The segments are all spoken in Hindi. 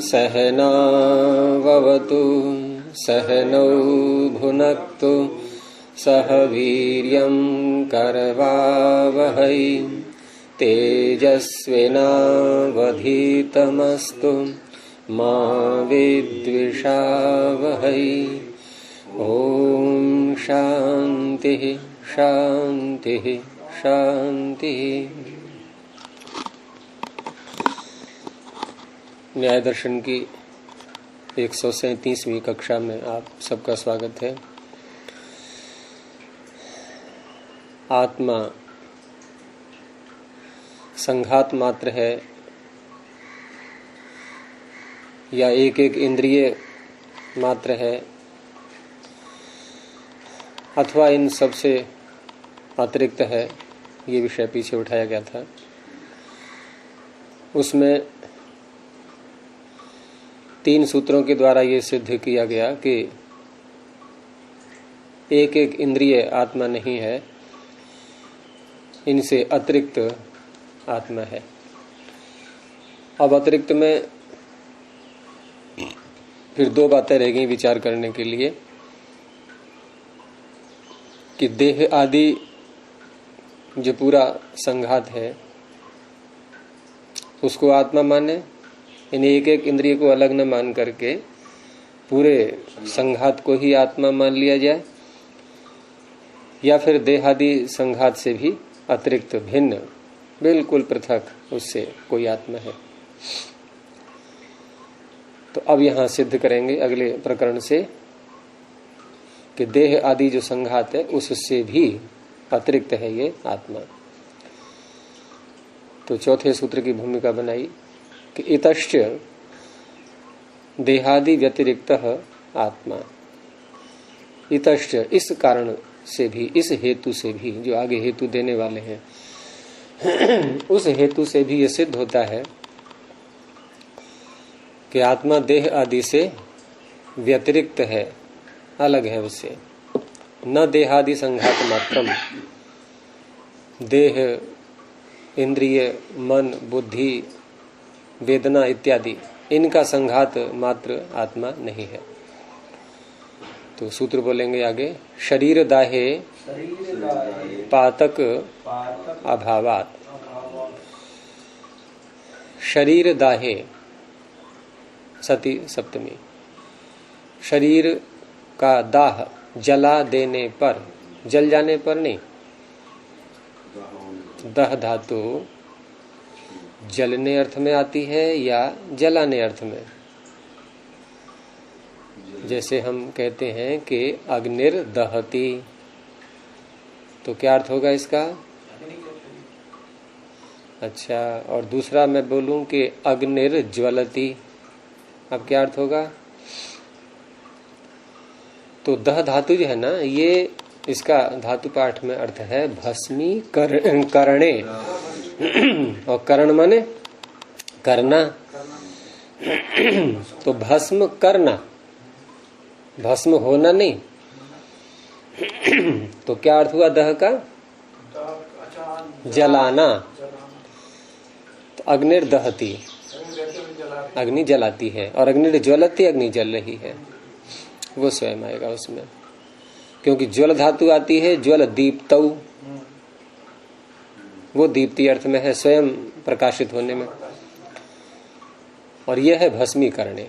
सहनाववतु सहनौ भुनक्तु सह वीर्यं करवावहै तेजस्विनावधीतमस्तु मा विद्विषावहै। ओम शांति शांति शांति। न्याय दर्शन की 137वीं कक्षा में आप सबका स्वागत है। आत्मा संघात मात्र है या एक एक इंद्रिय मात्र है अथवा इन सब से अतिरिक्त है, ये विषय पीछे उठाया गया था। उसमें 3 सूत्रों के द्वारा ये सिद्ध किया गया कि एक एक इंद्रिय आत्मा नहीं है, इनसे अतिरिक्त आत्मा है। अब अतिरिक्त में फिर 2 बातें रह गई विचार करने के लिए कि देह आदि जो पूरा संघात है उसको आत्मा माने, इन एक एक इंद्रिय को अलग न मान करके पूरे संघात को ही आत्मा मान लिया जाए, या फिर देह आदि संघात से भी अतिरिक्त भिन्न बिल्कुल पृथक उससे कोई आत्मा है। तो अब यहां सिद्ध करेंगे अगले प्रकरण से कि देह आदि जो संघात है उससे भी अतिरिक्त है ये आत्मा। तो चौथे सूत्र की भूमिका बनाई कि इतश्च देहादि व्यतिरिक्त आत्मा। इतश्च इस कारण से भी, इस हेतु से भी, जो आगे हेतु देने वाले हैं उस हेतु से भी ये सिद्ध होता है कि आत्मा देह आदि से व्यतिरिक्त है, अलग है उससे। न देहादि संघात मात्रम, देह इंद्रिय मन बुद्धि वेदना इत्यादि इनका संघात मात्र आत्मा नहीं है। तो सूत्र बोलेंगे आगे, शरीर दाहे पातक अभावात। शरीर दाहे सती सप्तमी, शरीर का दाह जला देने पर, जल जाने पर नहीं, दह धातु जलने अर्थ में आती है या जलाने अर्थ में। जैसे हम कहते हैं कि अग्निर दहती, तो क्या अर्थ होगा इसका? अच्छा, और दूसरा मैं बोलूं कि अग्निर ज्वलती, अब क्या अर्थ होगा? तो दह धातु जो है ना, ये इसका धातु पाठ में अर्थ है भस्मी करणे, और करण माने करना। तो भस्म करना, भस्म होना नहीं। तो क्या अर्थ हुआ दह का? जलाना। तो अग्निर दहती, अग्नि जलाती है, और अग्निर ज्वलती, अग्नि जल रही है, वो स्वयं आएगा उसमें। क्योंकि ज्वल धातु आती है ज्वल दीप्तौ, वो दीप्ति अर्थ में है, स्वयं प्रकाशित होने में। और यह है भस्मी करने।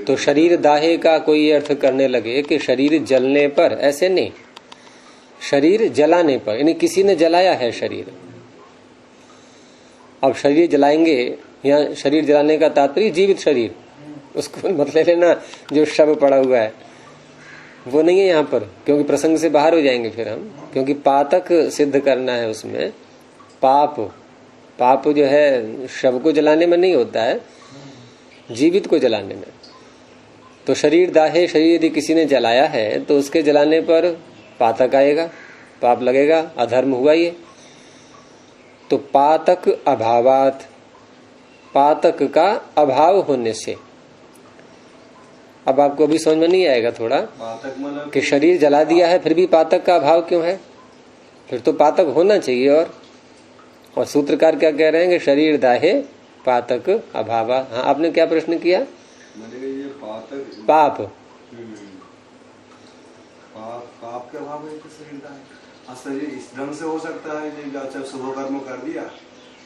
तो शरीर दाहे का कोई अर्थ करने लगे कि शरीर जलने पर, ऐसे नहीं, शरीर जलाने पर, यानी किसी ने जलाया है शरीर। अब शरीर जलाएंगे, यहाँ शरीर जलाने का तात्पर्य जीवित शरीर, उसको मत ले लेना जो शव पड़ा हुआ है, वो नहीं है यहाँ पर, क्योंकि प्रसंग से बाहर हो जाएंगे फिर हम। क्योंकि पातक सिद्ध करना है उसमें, पाप, पाप जो है शव को जलाने में नहीं होता है, जीवित को जलाने में। तो शरीर दाहे, शरीर यदि किसी ने जलाया है तो उसके जलाने पर पातक आएगा, पाप लगेगा, अधर्म हुआ ये। तो पातक अभावात, पातक का अभाव होने से। अब आपको अभी समझ में नहीं आएगा थोड़ा कि शरीर जला दिया है फिर भी पातक का अभाव क्यों है, फिर तो पातक होना चाहिए। और सूत्रकार क्या कह रहे हैं कि शरीर दाहे पातक अभाव। हाँ, आपने क्या प्रश्न किया? ये पातक पाप पाप के अभाव में शरीर का है। शरीर इस ढंग से हो सकता है कि अच्छा शुभ कर्म कर दिया,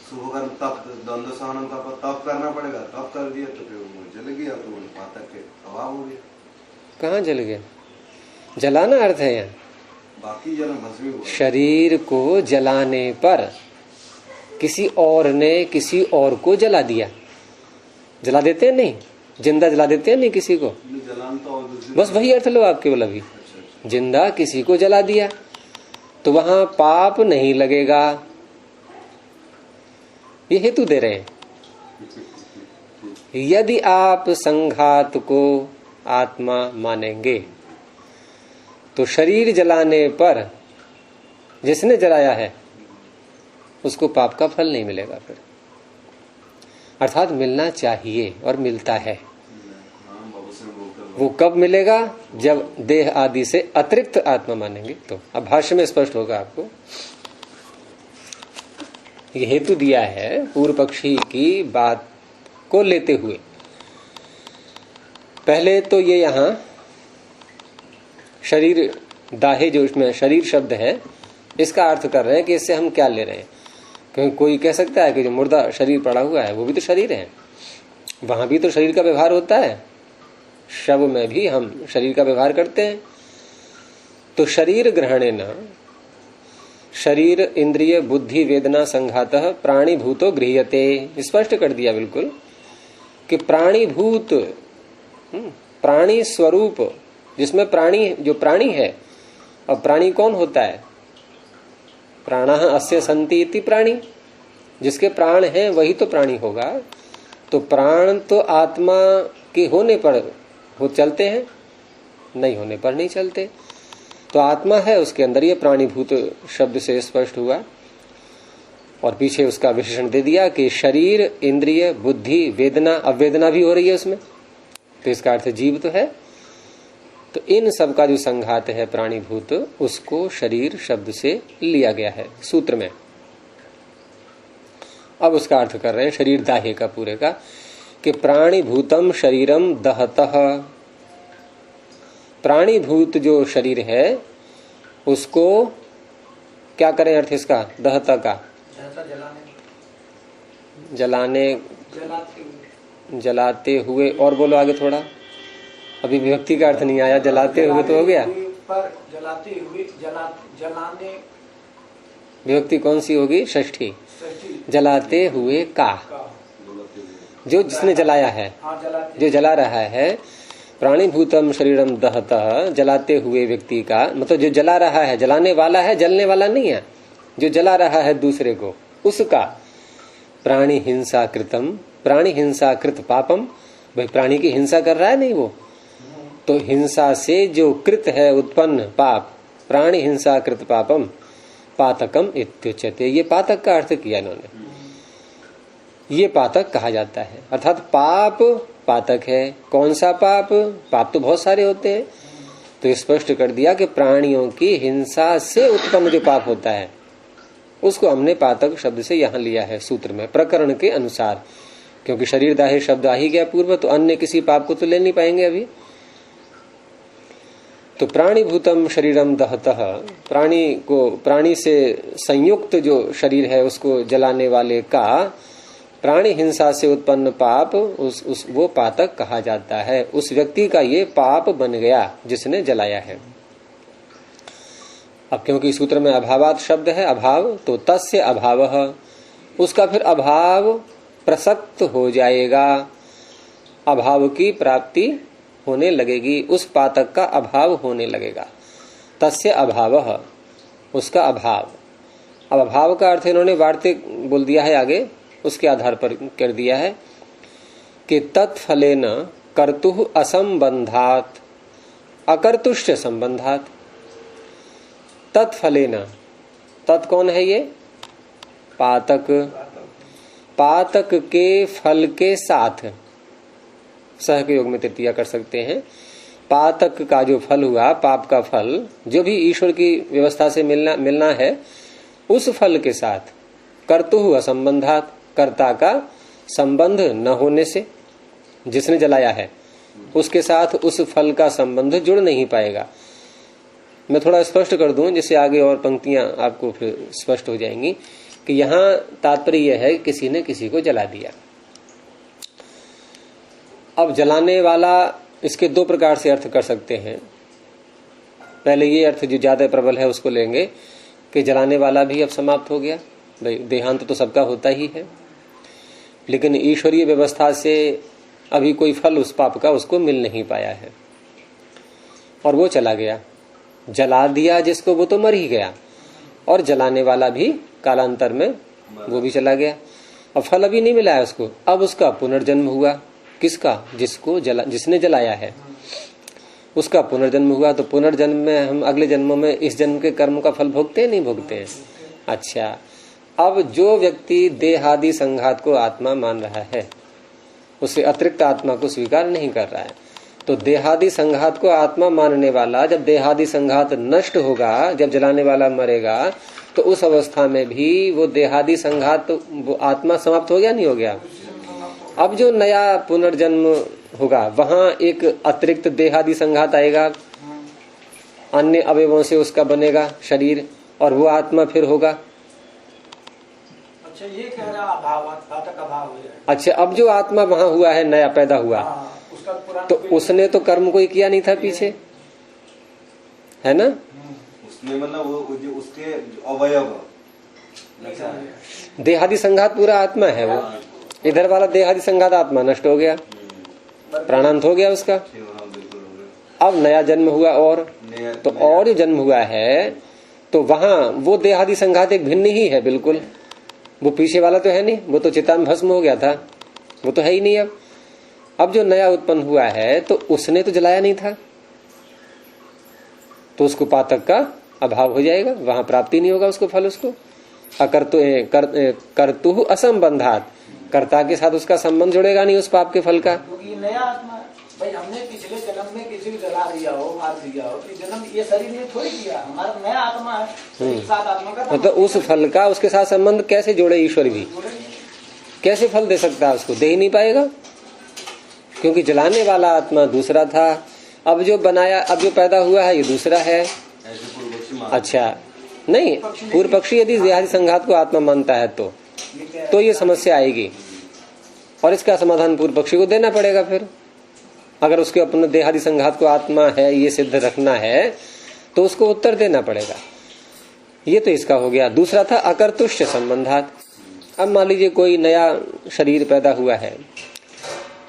शुभ कर्म तप द्वंद्व सहन तप करना पड़ेगा, तप कर दिया तो फिर वो जल गया, तो पातक के अभाव हो गया। कहाँ जल गया? जलाना अर्थ है यहाँ, बाकी जल भस्मी हुआ। शरीर को जलाने पर किसी और ने किसी और को जला दिया। जला देते हैं नहीं, जिंदा जला देते हैं नहीं किसी को, जलान तो बस वही अर्थ लो आप केवल। अभी जिंदा किसी को जला दिया तो वहां पाप नहीं लगेगा, ये हेतु दे रहे हैं। यदि आप संघात को आत्मा मानेंगे तो शरीर जलाने पर जिसने जलाया है उसको पाप का फल नहीं मिलेगा फिर, अर्थात मिलना चाहिए और मिलता है। वो कब मिलेगा? जब देह आदि से अतिरिक्त आत्मा मानेंगे तो। अब भाष्य में स्पष्ट होगा आपको। ये हेतु दिया है पूर्व पक्षी की बात को लेते हुए। पहले तो ये यहां शरीर दाहे, जो इसमें शरीर शब्द है, इसका अर्थ कर रहे हैं कि इससे हम क्या ले रहे हैं। क्योंकि कोई कह सकता है कि जो मुर्दा शरीर पड़ा हुआ है वो भी तो शरीर है, वहां भी तो शरीर का व्यवहार होता है, शव में भी हम शरीर का व्यवहार करते हैं। तो शरीर ग्रहणेन शरीर इंद्रिय बुद्धि वेदना संघातः प्राणीभूतो गृह्यते, स्पष्ट कर दिया बिल्कुल कि प्राणीभूत प्राणी स्वरूप, जिसमें प्राणी, जो प्राणी है। अब प्राणी कौन होता है? प्राणः अस्य सन्ति इति प्राणी, जिसके प्राण हैं वही तो प्राणी होगा। तो प्राण तो आत्मा के होने पर वो चलते हैं, नहीं होने पर नहीं चलते। तो आत्मा है उसके अंदर, ये प्राणीभूत शब्द से स्पष्ट हुआ। और पीछे उसका विशेषण दे दिया कि शरीर इंद्रिय बुद्धि वेदना, अब वेदना भी हो रही है उसमें, तो इसका अर्थ जीव तो है। तो इन सब का जो संघात है प्राणीभूत, उसको शरीर शब्द से लिया गया है सूत्र में। अब उसका अर्थ कर रहे हैं शरीर दाह्य का पूरे का, कि प्राणीभूतम शरीरम दहतः। प्राणीभूत जो शरीर है उसको क्या करें? अर्थ इसका दहता का जलाते हुए। और बोलो आगे थोड़ा, अभी विभक्ति का अर्थ नहीं आया। जलाते हुए तो हो गया, पर जलाते हुए जलाने विभक्ति कौन सी होगी? षष्ठी। जलाते हुए का, जो जिसने जलाया है, जो जला रहा है। प्राणीभूतम शरीरम दहतः, जलाते हुए व्यक्ति का मतलब जो जला रहा है, जलाने वाला है, जलने वाला नहीं है, जो जला रहा है दूसरे को, उसका। प्राणी हिंसा कृतम, प्राणी हिंसा कृत पापम, भाई प्राणी की हिंसा कर रहा है नहीं वो, तो हिंसा से जो कृत है उत्पन्न पाप, प्राणी हिंसा कृत पापम पातकम इत्युच्यते। ये पातक का अर्थ किया इन्होंने, ये पातक कहा जाता है। अर्थात पाप पातक है। कौन सा पाप? पाप तो बहुत सारे होते हैं, तो स्पष्ट कर दिया कि प्राणियों की हिंसा से उत्पन्न जो पाप होता है उसको हमने पातक शब्द से यहाँ लिया है सूत्र में, प्रकरण के अनुसार। क्योंकि शरीर दाहे शब्द आ ही गया पूर्व, तो अन्य किसी पाप को तो ले नहीं पाएंगे अभी। तो प्राणीभूतम शरीरम दहतः, प्राणी को, प्राणी से संयुक्त जो शरीर है उसको जलाने वाले का प्राणी हिंसा से उत्पन्न पाप वो पातक कहा जाता है। उस व्यक्ति का ये पाप बन गया जिसने जलाया है। अब क्योंकि सूत्र में अभावात शब्द है, अभाव, तो तस्य अभावः, उसका फिर अभाव प्रसक्त हो जाएगा, अभाव की प्राप्ति होने लगेगी, उस पातक का अभाव होने लगेगा। तस्य अभावः, उसका अभाव। अब अभाव का अर्थ इन्होंने वार्तिक बोल दिया है आगे, उसके आधार पर कर दिया है कि तत्फलेन कर्तुः असंबंधात अकर्तुश्च संबंधात। तत्फलेन, तत् कौन है? ये पातक। पातक के फल के साथ, सह के योग में तृतीया कर सकते हैं। पातक का जो फल हुआ, पाप का फल, जो भी ईश्वर की व्यवस्था से मिलना है, उस फल के साथ कर्तुः असंबंधात, कर्ता का संबंध न होने से, जिसने जलाया है उसके साथ उस फल का संबंध जुड़ नहीं पाएगा। मैं थोड़ा स्पष्ट कर दूं जिससे आगे और पंक्तियां आपको फिर स्पष्ट हो जाएंगी कि यहां तात्पर्य यह है कि किसी ने किसी को जला दिया। अब जलाने वाला, इसके दो प्रकार से अर्थ कर सकते हैं। पहले ये अर्थ जो ज्यादा प्रबल है उसको लेंगे कि जलाने वाला भी अब समाप्त हो गया। भाई देहांत तो सबका होता ही है, लेकिन ईश्वरीय व्यवस्था से अभी कोई फल उस पाप का उसको मिल नहीं पाया है और वो चला गया। जला दिया जिसको वो तो मर ही गया, और जलाने वाला भी कालांतर में वो भी चला गया। अब फल अभी नहीं मिला है उसको, अब उसका पुनर्जन्म हुआ। किसका? जिसने जलाया है उसका पुनर्जन्म हुआ। तो पुनर्जन्म में हम अगले जन्मों में इस जन्म के कर्म का फल भोगते हैं, नहीं भोगते हैं? अच्छा, अब जो व्यक्ति देहादि संघात को आत्मा मान रहा है, उससे अतिरिक्त आत्मा को स्वीकार नहीं कर रहा है, तो देहादि संघात को आत्मा मानने वाला जब देहादि संघात नष्ट होगा, जब जलाने वाला मरेगा, तो उस अवस्था में भी वो देहादि संघात, वो आत्मा समाप्त हो गया, नहीं हो गया? अब जो नया पुनर्जन्म होगा वहां एक अतिरिक्त देहादि संघात आएगा, अन्य अवयवों से उसका बनेगा शरीर, और वो आत्मा फिर होगा। अच्छा, ये कह रहा अभाव, घातक अभाव हो जाए। अच्छा, अब जो आत्मा वहां हुआ है, नया पैदा हुआ, उसका तो उसने तो कर्म कोई किया नहीं था पीछे, है ना? उसने मतलब वो जो उसके अवयव देहादि संघात पूरा आत्मा है वो। इधर वाला देहादि संघात आत्मा नष्ट हो गया, प्राणांत हो गया उसका। अब नया जन्म हुआ, और तो और जो जन्म हुआ है तो वहां वो देहादि संघात एक भिन्न ही है बिल्कुल। वो पीछे वाला तो है नहीं, वो तो चितान भस्म हो गया था, वो तो है ही नहीं। अब जो नया उत्पन्न हुआ है तो उसने तो जलाया नहीं था, तो उसको पातक का अभाव हो जाएगा, वहां प्राप्ति नहीं होगा उसको फल। उसको कर्तु असंबंधात, कर्ता के साथ उसका संबंध जुड़ेगा नहीं उस पाप के फल का। क्योंकि नया आत्मा है। भाई हमने पिछले जन्म में किसी को जला दिया हो, मार दिया हो, तो जन्म ये शरीर ने थोड़ी किया, हमारा नया आत्मा है, साथ आत्मा का मतलब उस फल का उसके साथ संबंध कैसे जोड़े? ईश्वर भी कैसे फल दे सकता है उसको? दे ही नहीं पाएगा, क्योंकि जलाने वाला आत्मा दूसरा था, अब जो बनाया, अब जो पैदा हुआ है ये दूसरा है। अच्छा, नहीं, पूर्व पक्षी यदि देहादि संघात को आत्मा मानता है तो ये समस्या आएगी, और इसका समाधान पूर्व पक्षी को देना पड़ेगा। फिर अगर उसके अपने देहादि संघात को आत्मा है ये सिद्ध रखना है तो उसको उत्तर देना पड़ेगा। ये तो इसका हो गया। दूसरा था अकर्तुष्य संबंधात। अब मान लीजिए कोई नया शरीर पैदा हुआ है,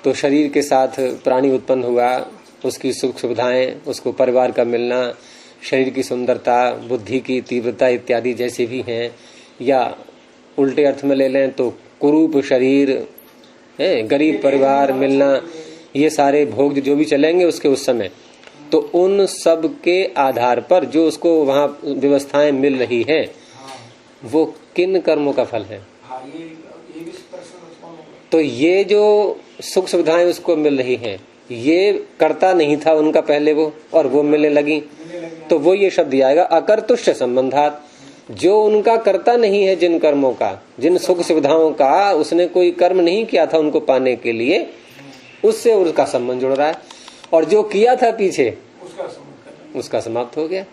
तो शरीर के साथ प्राणी उत्पन्न हुआ, उसकी सुख सुविधाएं, उसको परिवार का मिलना, शरीर की सुंदरता, बुद्धि की तीव्रता इत्यादि जैसे भी हैं, या उल्टे अर्थ में ले लें तो कुरूप शरीर है, गरीब परिवार मिलना, ये सारे भोग जो भी चलेंगे उसके उस समय, तो उन सब के आधार पर जो उसको वहां व्यवस्थाएं मिल रही हैं, वो किन कर्मों का फल है? तो ये जो सुख सुविधाएं उसको मिल रही हैं, ये करता नहीं था उनका पहले वो, और वो मिलने लगी, तो वो ये शब्द आएगा अकर्तुष्य संबंधात। जो उनका करता नहीं है, जिन कर्मों का, जिन सुख सुविधाओं का उसने कोई कर्म नहीं किया था उनको पाने के लिए, उससे उसका संबंध जुड़ रहा है, और जो किया था पीछे उसका समाप्त हो गया।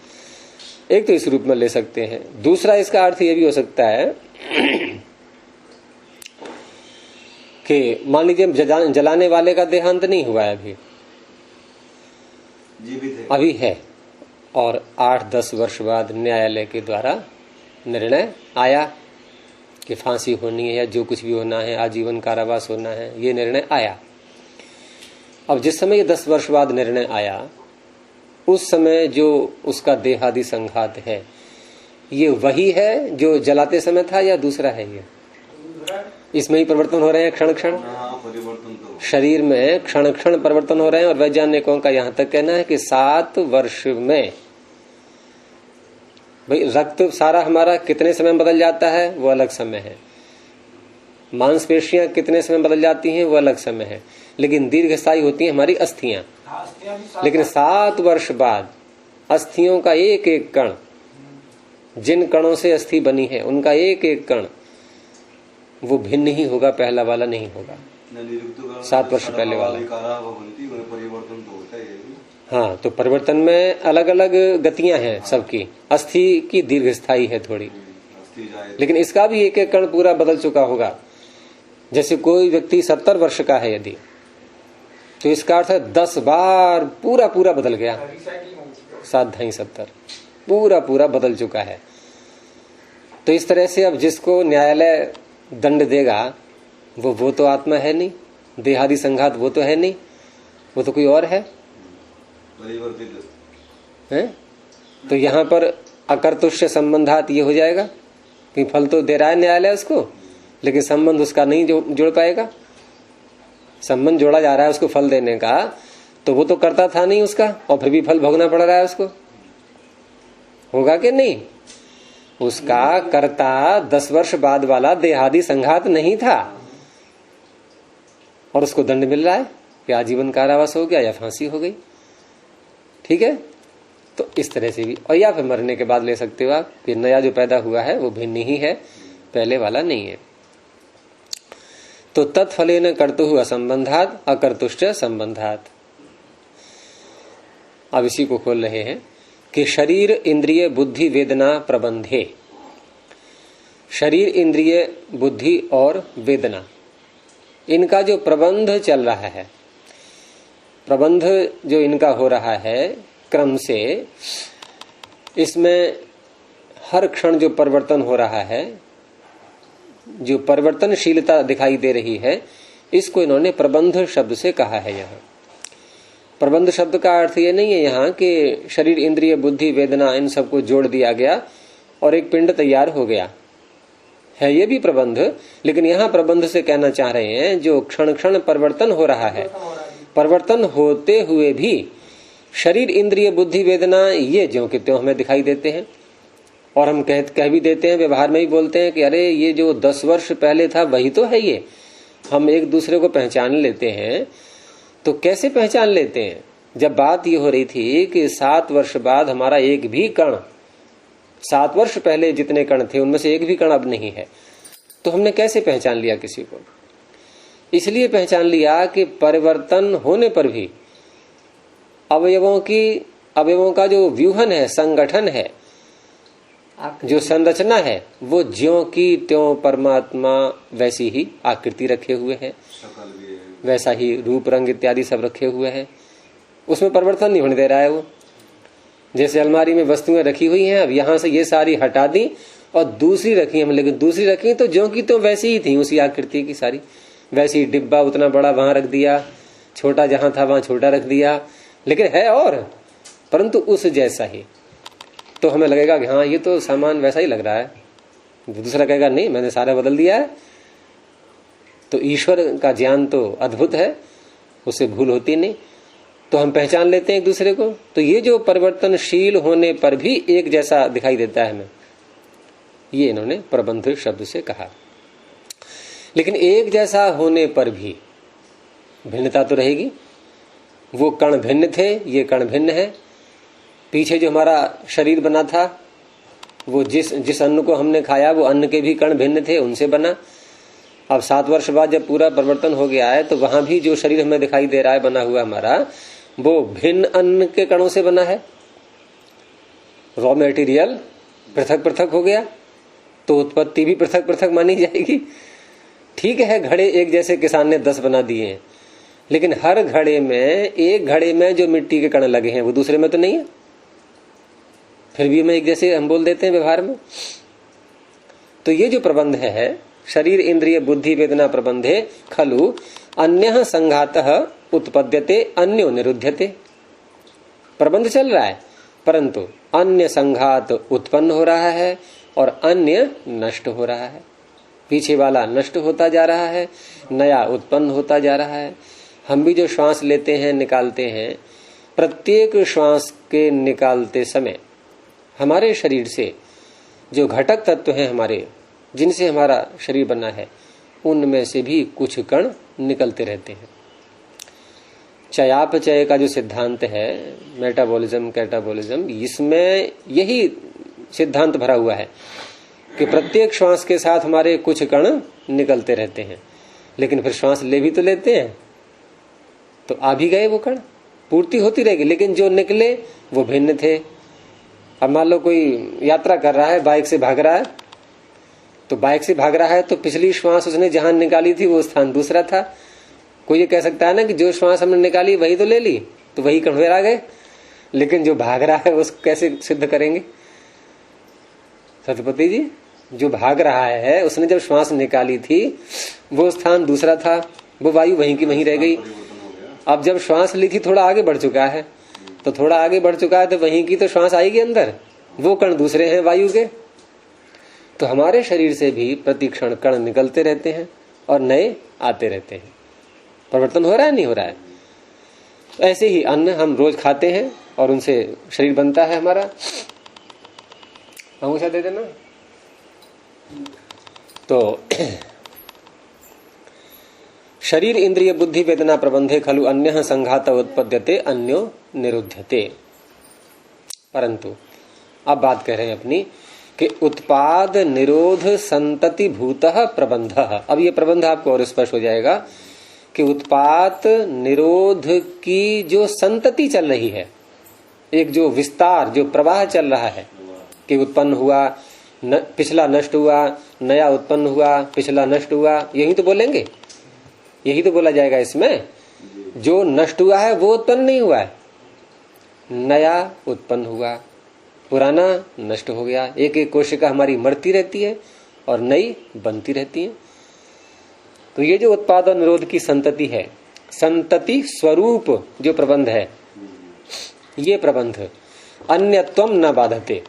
एक तो इस रूप में ले सकते हैं। दूसरा इसका अर्थ ये भी हो सकता है कि मान लीजिए जलाने वाले का देहांत नहीं हुआ है अभी, जीवित है, अभी है, और 8-10 वर्ष बाद न्यायालय के द्वारा निर्णय आया कि फांसी होनी है या जो कुछ भी होना है, आजीवन कारावास होना है, ये निर्णय आया। अब जिस समय ये 10 वर्ष बाद निर्णय आया, उस समय जो उसका देहादि संघात है, ये वही है जो जलाते समय था या दूसरा है? ये इसमें ही परिवर्तन हो रहे हैं क्षण क्षण, परिवर्तन तो शरीर में क्षण क्षण परिवर्तन हो रहे हैं। और वैज्ञानिकों का यहाँ तक कहना है कि 7 वर्ष में, भाई रक्त सारा हमारा कितने समय में बदल जाता है वो अलग समय है, मांसपेशियां कितने समय बदल जाती हैं वो अलग समय है, लेकिन दीर्घस्थायी होती हैं हमारी अस्थियां। लेकिन 7 वर्ष बाद अस्थियों का एक एक कण, जिन कणों से अस्थि बनी है उनका एक एक कण वो भिन्न ही होगा, पहला वाला नहीं होगा। 7 वर्ष पहले वाला। परिवर्तन तो होता है। हाँ, तो परिवर्तन में अलग अलग गतियां हैं सबकी। अस्थि की दीर्घ स्थायी है थोड़ी, लेकिन इसका भी एक एक कण पूरा बदल चुका होगा। जैसे कोई व्यक्ति 70 वर्ष का है यदि, तो इसका अर्थ है 10 बार पूरा पूरा बदल गया। 7-70 पूरा पूरा बदल चुका है। तो इस तरह से अब जिसको न्यायालय दंड देगा वो तो आत्मा है नहीं, देहादि संघात वो तो है नहीं, वो तो कोई और है। तो यहाँ पर अकर्तुष्य संबंधात ये हो जाएगा कि फल तो दे रहा है न्यायालय उसको, लेकिन संबंध उसका नहीं जोड़ पाएगा। संबंध जोड़ा जा रहा है उसको फल देने का, तो वो तो करता था नहीं उसका, और फिर भी फल भोगना पड़ रहा है उसको। होगा कि नहीं? उसका कर्ता 10 वर्ष बाद वाला देहादि संघात नहीं था, और उसको दंड मिल रहा है कि आजीवन कारावास हो गया या फांसी हो गई। ठीक है, तो इस तरह से भी, और या फिर मरने के बाद ले सकते हो आप कि नया जो पैदा हुआ है वो भिन्न ही है, पहले वाला नहीं है। तो तत्फलेन कर्तुः असंबंधात अकर्तुश्च संबंधात। अब इसी को खोल रहे हैं कि शरीर इंद्रिय बुद्धि वेदना प्रबंधे। शरीर इंद्रिय बुद्धि और वेदना, इनका जो प्रबंध चल रहा है, प्रबंध जो इनका हो रहा है क्रम से, इसमें हर क्षण जो परिवर्तन हो रहा है, जो परिवर्तनशीलता दिखाई दे रही है, इसको इन्होंने प्रबंध शब्द से कहा है। यहाँ प्रबंध शब्द का अर्थ ये नहीं है यहाँ कि शरीर इंद्रिय बुद्धि वेदना इन सबको जोड़ दिया गया और एक पिंड तैयार हो गया है, ये भी प्रबंध। लेकिन यहाँ प्रबंध से कहना चाह रहे हैं जो क्षण क्षण परिवर्तन हो रहा है, परिवर्तन होते हुए भी शरीर इंद्रिय बुद्धि वेदना ये ज्यों कि त्यों हमें दिखाई देते हैं। और हम कह भी देते हैं, व्यवहार में ही बोलते हैं कि अरे ये जो 10 वर्ष पहले था वही तो है ये। हम एक दूसरे को पहचान लेते हैं, तो कैसे पहचान लेते हैं? जब बात ये हो रही थी कि 7 वर्ष बाद हमारा एक भी कण, 7 वर्ष पहले जितने कण थे उनमें से एक भी कण अब नहीं है, तो हमने कैसे पहचान लिया किसी को? इसलिए पहचान लिया कि परिवर्तन होने पर भी अवयवों का जो व्यूहन है, संगठन है, जो संरचना है, वो ज्यों की त्यों परमात्मा वैसी ही आकृति रखे हुए है, वैसा ही रूप रंग इत्यादि सब रखे हुए हैं। उसमें परिवर्तन नहीं होने दे रहा है वो। जैसे अलमारी में वस्तुएं रखी हुई हैं, अब यहां से ये सारी हटा दी और दूसरी रखी हम, लेकिन दूसरी रखी तो ज्यों की तो वैसी ही थी, उसी आकृति की सारी वैसी। डिब्बा उतना बड़ा वहां रख दिया, छोटा जहां था वहां छोटा रख दिया, लेकिन है और परंतु उस जैसा ही। तो हमें लगेगा कि हाँ ये तो सामान वैसा ही लग रहा है। दूसरा कहेगा नहीं मैंने सारा बदल दिया है। तो ईश्वर का ज्ञान तो अद्भुत है, उससे भूल होती नहीं। तो हम पहचान लेते हैं एक दूसरे को। तो ये जो परिवर्तनशील होने पर भी एक जैसा दिखाई देता है हमें, ये इन्होंने प्रबंध शब्द से कहा। लेकिन एक जैसा होने पर भी भिन्नता तो रहेगी। वो कण भिन्न थे, ये कण भिन्न है। पीछे जो हमारा शरीर बना था, वो जिस अन्न को हमने खाया वो अन्न के भी कण भिन्न थे, उनसे बना। अब 7 वर्ष बाद जब पूरा परिवर्तन हो गया है, तो वहां भी जो शरीर हमें दिखाई दे रहा है बना हुआ हमारा, वो भिन्न अन्न के कणों से बना है। रॉ मटेरियल पृथक पृथक हो गया, तो उत्पत्ति भी पृथक पृथक मानी जाएगी। ठीक है, घड़े एक जैसे किसान ने 10 बना दिए हैं, लेकिन हर घड़े में, एक घड़े में जो मिट्टी के कण लगे हैं वो दूसरे में तो नहीं है, फिर भी हमें एक जैसे हम बोल देते हैं व्यवहार में। तो ये जो प्रबंध है, शरीर इंद्रिय बुद्धि वेदना प्रबंधे खलु अन्यः संघातः उत्पद्यते अन्यो निरुध्यते। प्रबंध चल रहा है, परंतु अन्य संघात उत्पन्न हो रहा है और अन्य नष्ट हो रहा है। पीछे वाला नष्ट होता जा रहा है, नया उत्पन्न होता जा रहा है। हम भी जो श्वास लेते हैं, निकालते हैं, प्रत्येक श्वास के निकालते समय हमारे शरीर से जो घटक तत्व हैं हमारे, जिनसे हमारा शरीर बना है, उनमें से भी कुछ कण निकलते रहते हैं। चयापचय का जो सिद्धांत है, मेटाबॉलिज्म कैटाबॉलिज्म, इसमें यही सिद्धांत भरा हुआ है कि प्रत्येक श्वास के साथ हमारे कुछ कण निकलते रहते हैं, लेकिन फिर श्वास ले भी तो लेते हैं, तो आ भी गए वो कण, पूर्ति होती रहेगी, लेकिन जो निकले वो भिन्न थे। अब मान लो कोई यात्रा कर रहा है, बाइक से भाग रहा है, तो बाइक से भाग रहा है तो पिछली श्वास उसने जहां निकाली थी वो स्थान दूसरा था। कोई ये कह सकता है ना कि जो श्वास हमने निकाली वही तो ले ली, तो वही कण फिर आ गए, लेकिन जो भाग रहा है उसको कैसे सिद्ध करेंगे? सत्यपति जी, जो भाग रहा है उसने जब श्वास निकाली थी वो स्थान दूसरा था, वो वायु वहीं की वहीं रह गई। अब जब श्वास ली थी थोड़ा आगे बढ़ चुका है, तो थोड़ा आगे बढ़ चुका है तो वहीं की तो श्वास आएगी अंदर, वो कण दूसरे हैं वायु के। तो हमारे शरीर से भी प्रतिक्षण कण निकलते रहते हैं और नए आते रहते हैं। परिवर्तन हो रहा है, नहीं हो रहा है? ऐसे ही अन्न हम रोज खाते हैं और उनसे शरीर बनता है हमारा। अंगूठा दे देना। तो शरीर इंद्रिय बुद्धि वेदना प्रबंधे खलु अन्यः संघात उत्पद्यते अन्यो निरुध्यते। परंतु अब बात कह रहे हैं अपनी कि उत्पाद निरोध संतति भूतः प्रबंधः। अब ये प्रबंध आपको और स्पष्ट हो जाएगा कि उत्पाद निरोध की जो संतति चल रही है, एक जो विस्तार, जो प्रवाह चल रहा है कि उत्पन्न हुआ, पिछला नष्ट हुआ, नया उत्पन्न हुआ, पिछला नष्ट हुआ, यही तो बोलेंगे, यही तो बोला जाएगा। इसमें जो नष्ट हुआ है वो उत्पन्न नहीं हुआ है, नया उत्पन्न हुआ, पुराना नष्ट हो गया। एक एक कोशिका हमारी मरती रहती है और नई बनती रहती है। तो ये जो उत्पाद और निरोध की संतति है, संतति स्वरूप जो प्रबंध है, ये प्रबंध अन्यत्वम न बाधते,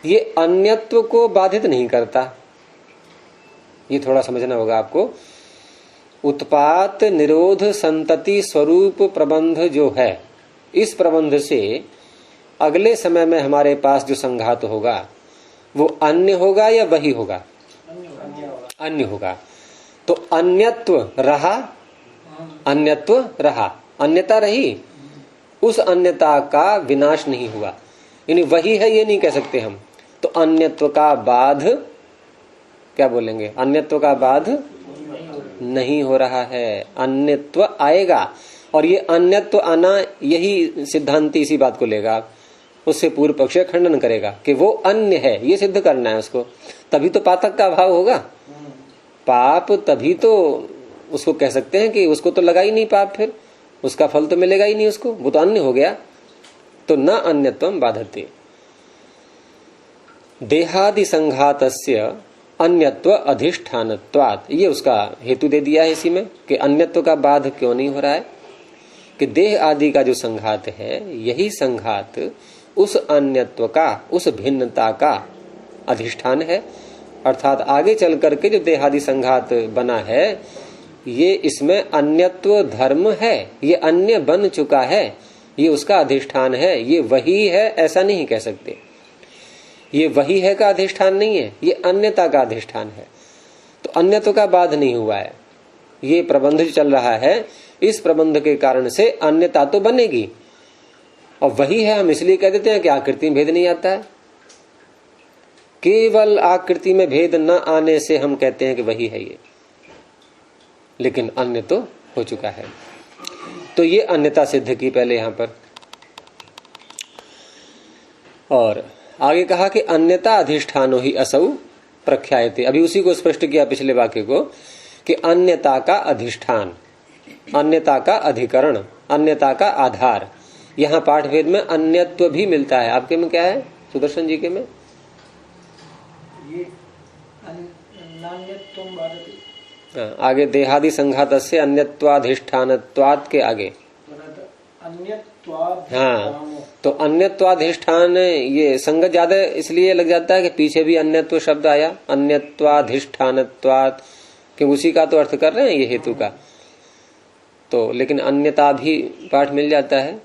ये अन्यत्व को बाधित नहीं करता। ये थोड़ा समझना होगा आपको। उत्पाद निरोध संतति स्वरूप प्रबंध जो है, इस प्रबंध से अगले समय में हमारे पास जो संघात होगा वो अन्य होगा या वही होगा? अन्य होगा। तो अन्यत्व रहा, अन्यत्व रहा, अन्यता रही, उस अन्यता का विनाश नहीं हुआ, यानी वही है ये नहीं कह सकते हम। तो अन्यत्व का बाध, क्या बोलेंगे? अन्यत्व का बाध नहीं हो रहा है, अन्यत्व आएगा। और ये अन्यत्व आना, यही सिद्धांति इसी बात को लेगा, उससे पूर्व पक्ष खंडन करेगा कि वो अन्य है, ये सिद्ध करना है उसको। तभी तो पातक का अभाव होगा, पाप तभी तो उसको कह सकते हैं कि उसको तो लगा ही नहीं पाप, फिर उसका फल तो मिलेगा ही नहीं उसको, वो तो अन्य हो गया। तो न अन्यत्वम बाधते। देहादि संघातस्य अन्यत्व अधिष्ठानत्वात्, ये उसका हेतु दे दिया है इसी में कि अन्यत्व का बाध क्यों नहीं हो रहा है, कि देह आदि का जो संघात है, यही संघात उस अन्यत्व का, उस भिन्नता का अधिष्ठान है। अर्थात आगे चल करके जो देहादि संघात बना है, ये इसमें अन्यत्व धर्म है, ये अन्य बन चुका है, ये उसका अधिष्ठान है। ये वही है ऐसा नहीं कह सकते, ये वही है का अधिष्ठान नहीं है, ये अन्यता का अधिष्ठान है। तो अन्यत्व का बाध नहीं हुआ है। ये प्रबंध जो चल रहा है, इस प्रबंध के कारण से अन्यता तो बनेगी, और वही है हम इसलिए कह देते हैं कि आकृति में भेद नहीं आता है। केवल आकृति में भेद न आने से हम कहते हैं कि वही है ये, लेकिन अन्य तो हो चुका है। तो ये अन्यता सिद्ध की पहले यहां पर, और आगे कहा कि अन्यता अधिष्ठानो ही असौ प्रख्यायते। अभी उसी को स्पष्ट किया पिछले वाक्य को कि अन्यता का अधिष्ठान, अन्यता का अधिकरण, अन्यता का आधार। यहाँ पाठ भेद में अन्यत्व भी मिलता है। आपके में क्या है सुदर्शन जी के में? ये नान्यत्वम बाधते। आगे देहादि संघातस्य अन्यत्वाधिष्ठानत्वात् के आगे हाँ, तो अन्यत्वाधिष्ठान, ये संगत ज्यादा इसलिए लग जाता है कि पीछे भी अन्यत्व शब्द आया, अन्यत्वाधिष्ठानत्वात्, कि उसी का तो अर्थ कर रहे हैं ये हेतु का। तो लेकिन अन्यता भी पाठ मिल जाता है,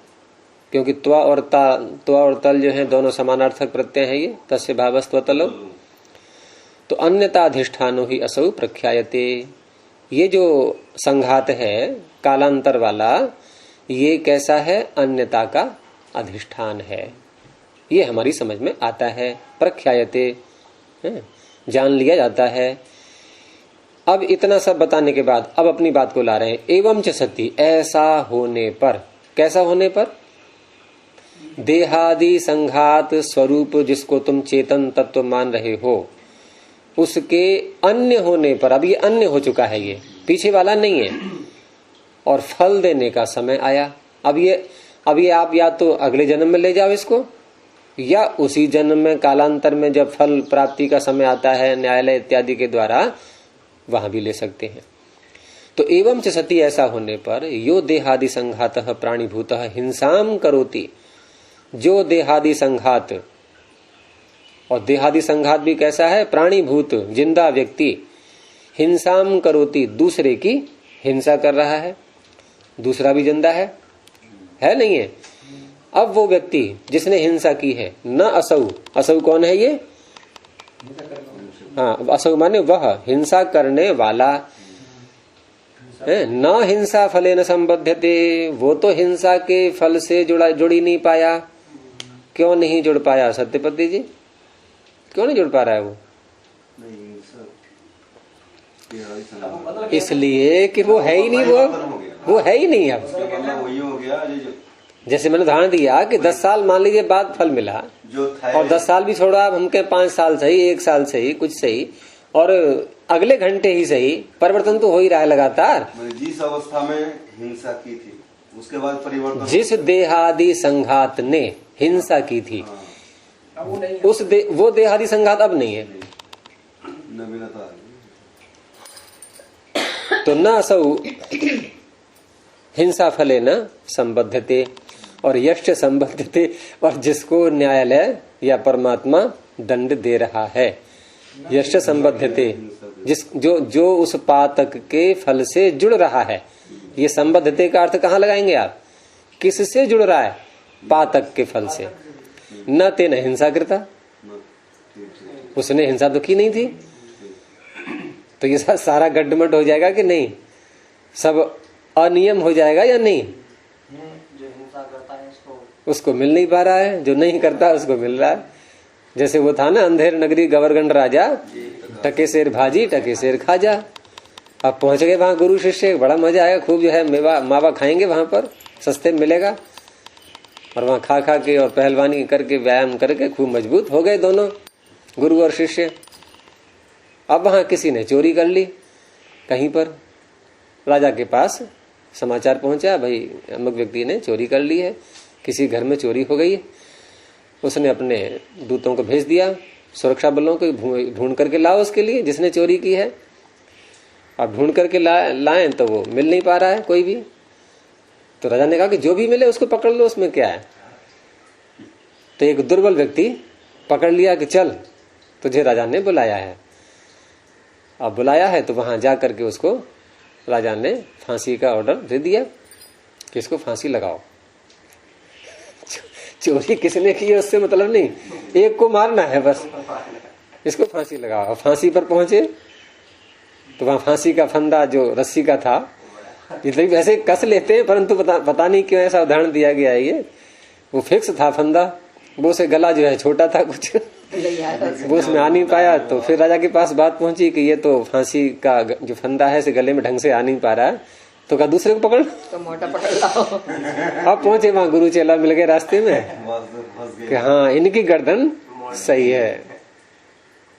क्योंकि त्वा और तल जो है दोनों समानार्थक प्रत्यय है, ये तस्य भावस्त्व तलो। तो अन्यता अधिष्ठानो ही असौ प्रख्यायते। ये जो संघात है कालांतर वाला, ये कैसा है? अन्यता का अधिष्ठान है। ये हमारी समझ में आता है। प्रख्यायते, जान लिया जाता है। अब इतना सब बताने के बाद अब अपनी बात को ला रहे हैं। एवं च सती, ऐसा होने पर, कैसा होने पर? देहादि संघात स्वरूप जिसको तुम चेतन तत्व मान रहे हो, उसके अन्य होने पर, अब ये अन्य हो चुका है, ये पीछे वाला नहीं है, और फल देने का समय आया। अब ये आप या तो अगले जन्म में ले जाओ इसको, या उसी जन्म में कालांतर में जब फल प्राप्ति का समय आता है न्यायालय इत्यादि के द्वारा, वहां भी ले सकते हैं। तो एवं च सती, ऐसा होने पर, यो देहादि संघातः प्राणीभूतः हिंसाम करोति, जो देहादि संघात, और देहादि संघात भी कैसा है? प्राणीभूत, जिंदा व्यक्ति, हिंसाम करोति, दूसरे की हिंसा कर रहा है। दूसरा भी जिंदा है नहीं है? अब वो व्यक्ति जिसने हिंसा की है, न असौ, असौ कौन है ये? हाँ, असौ माने वह, हिंसा करने वाला है। न हिंसा फले न संबध्यते, वो तो हिंसा के फल से जुड़ ही नहीं पाया। क्यों नहीं जुड़ पाया सत्यपति जी? क्यों नहीं जुड़ पा रहा है वो? इसलिए कि वो है ही नहीं, वो है ही नहीं। अब वही हो गया, जैसे मैंने उदाहरण दिया कि 10 साल मान लीजिए बाद फल मिला, और 10 साल भी छोड़ा, अब हमके 5 साल सही, 1 साल सही, कुछ सही, और अगले घंटे ही सही, परिवर्तन तो हो ही रहा है लगातार। जिस अवस्था में हिंसा की थी उसके बाद परिवर्तन, जिस देहादि संघात ने हिंसा की थी, वो देहादि संघात अब नहीं है। नवीनता तो न असौ हिंसा फले न संबद्धते, और यश्च संबद्धते, और जिसको न्यायालय या परमात्मा दंड दे रहा है। यश्च संबद्धते, जो उस पातक के फल से जुड़ रहा है। ये संबद्धते का अर्थ कहाँ लगाएंगे आप? किससे जुड़ रहा है? पातक के फल से। न तेन हिंसा कृता, उसने हिंसा तो की नहीं थी। तो ये सारा गड्ढमड हो जाएगा कि नहीं? सब अनियम हो जाएगा या नहीं? जो हिंसा करता है उसको मिल नहीं पा रहा है, जो नहीं करता उसको मिल रहा है। जैसे वो था ना, अंधेर नगरी गवर्गंड राजा, टके शेर भाजी टके शेर खाजा। अब पहुंच गए वहां गुरु शिष्य, बड़ा मजा आएगा, खूब जो है मेवा मावा खाएंगे वहां पर, सस्ते में मिलेगा। और वहां खा खा के और पहलवानी करके व्यायाम करके खूब मजबूत हो गए दोनों गुरु और शिष्य। अब वहां किसी ने चोरी कर ली कहीं पर, राजा के पास समाचार पहुंचा, भाई अमुक व्यक्ति ने चोरी कर ली है, किसी घर में चोरी हो गई है। उसने अपने दूतों को भेज दिया, सुरक्षा बलों को ढूंढ करके लाओ उसके लिए जिसने चोरी की है। अब ढूंढ करके लाए तो वो मिल नहीं पा रहा है कोई भी। तो राजा ने कहा कि जो भी मिले उसको पकड़ लो, उसमें क्या है। तो एक दुर्बल व्यक्ति पकड़ लिया कि चल तुझे राजा ने बुलाया है। अब बुलाया है तो वहां जा करके उसको राजा ने फांसी का ऑर्डर दे दिया कि इसको फांसी लगाओ। चोरी किसने की है उससे मतलब नहीं, एक को मारना है बस, इसको फांसी लगाओ। फांसी पर पहुंचे तो वहां फांसी का फंदा जो रस्सी का था, ये वैसे कस लेते हैं परंतु पता नहीं क्यों ऐसा उदाहरण दिया गया है, ये वो फिक्स था फंदा, वो से गला जो है छोटा था कुछ, वो उसमें आ नहीं पाया। तो फिर राजा के पास बात पहुंची कि ये तो फांसी का जो फंदा है इसे गले में ढंग से आ नहीं पा रहा है, तो कहा दूसरे को पकड़, तो मोटा पकड़ लाओ। अब पहुंचे वहां गुरु चेला मिल गए रास्ते में कि हाँ इनकी गर्दन सही है।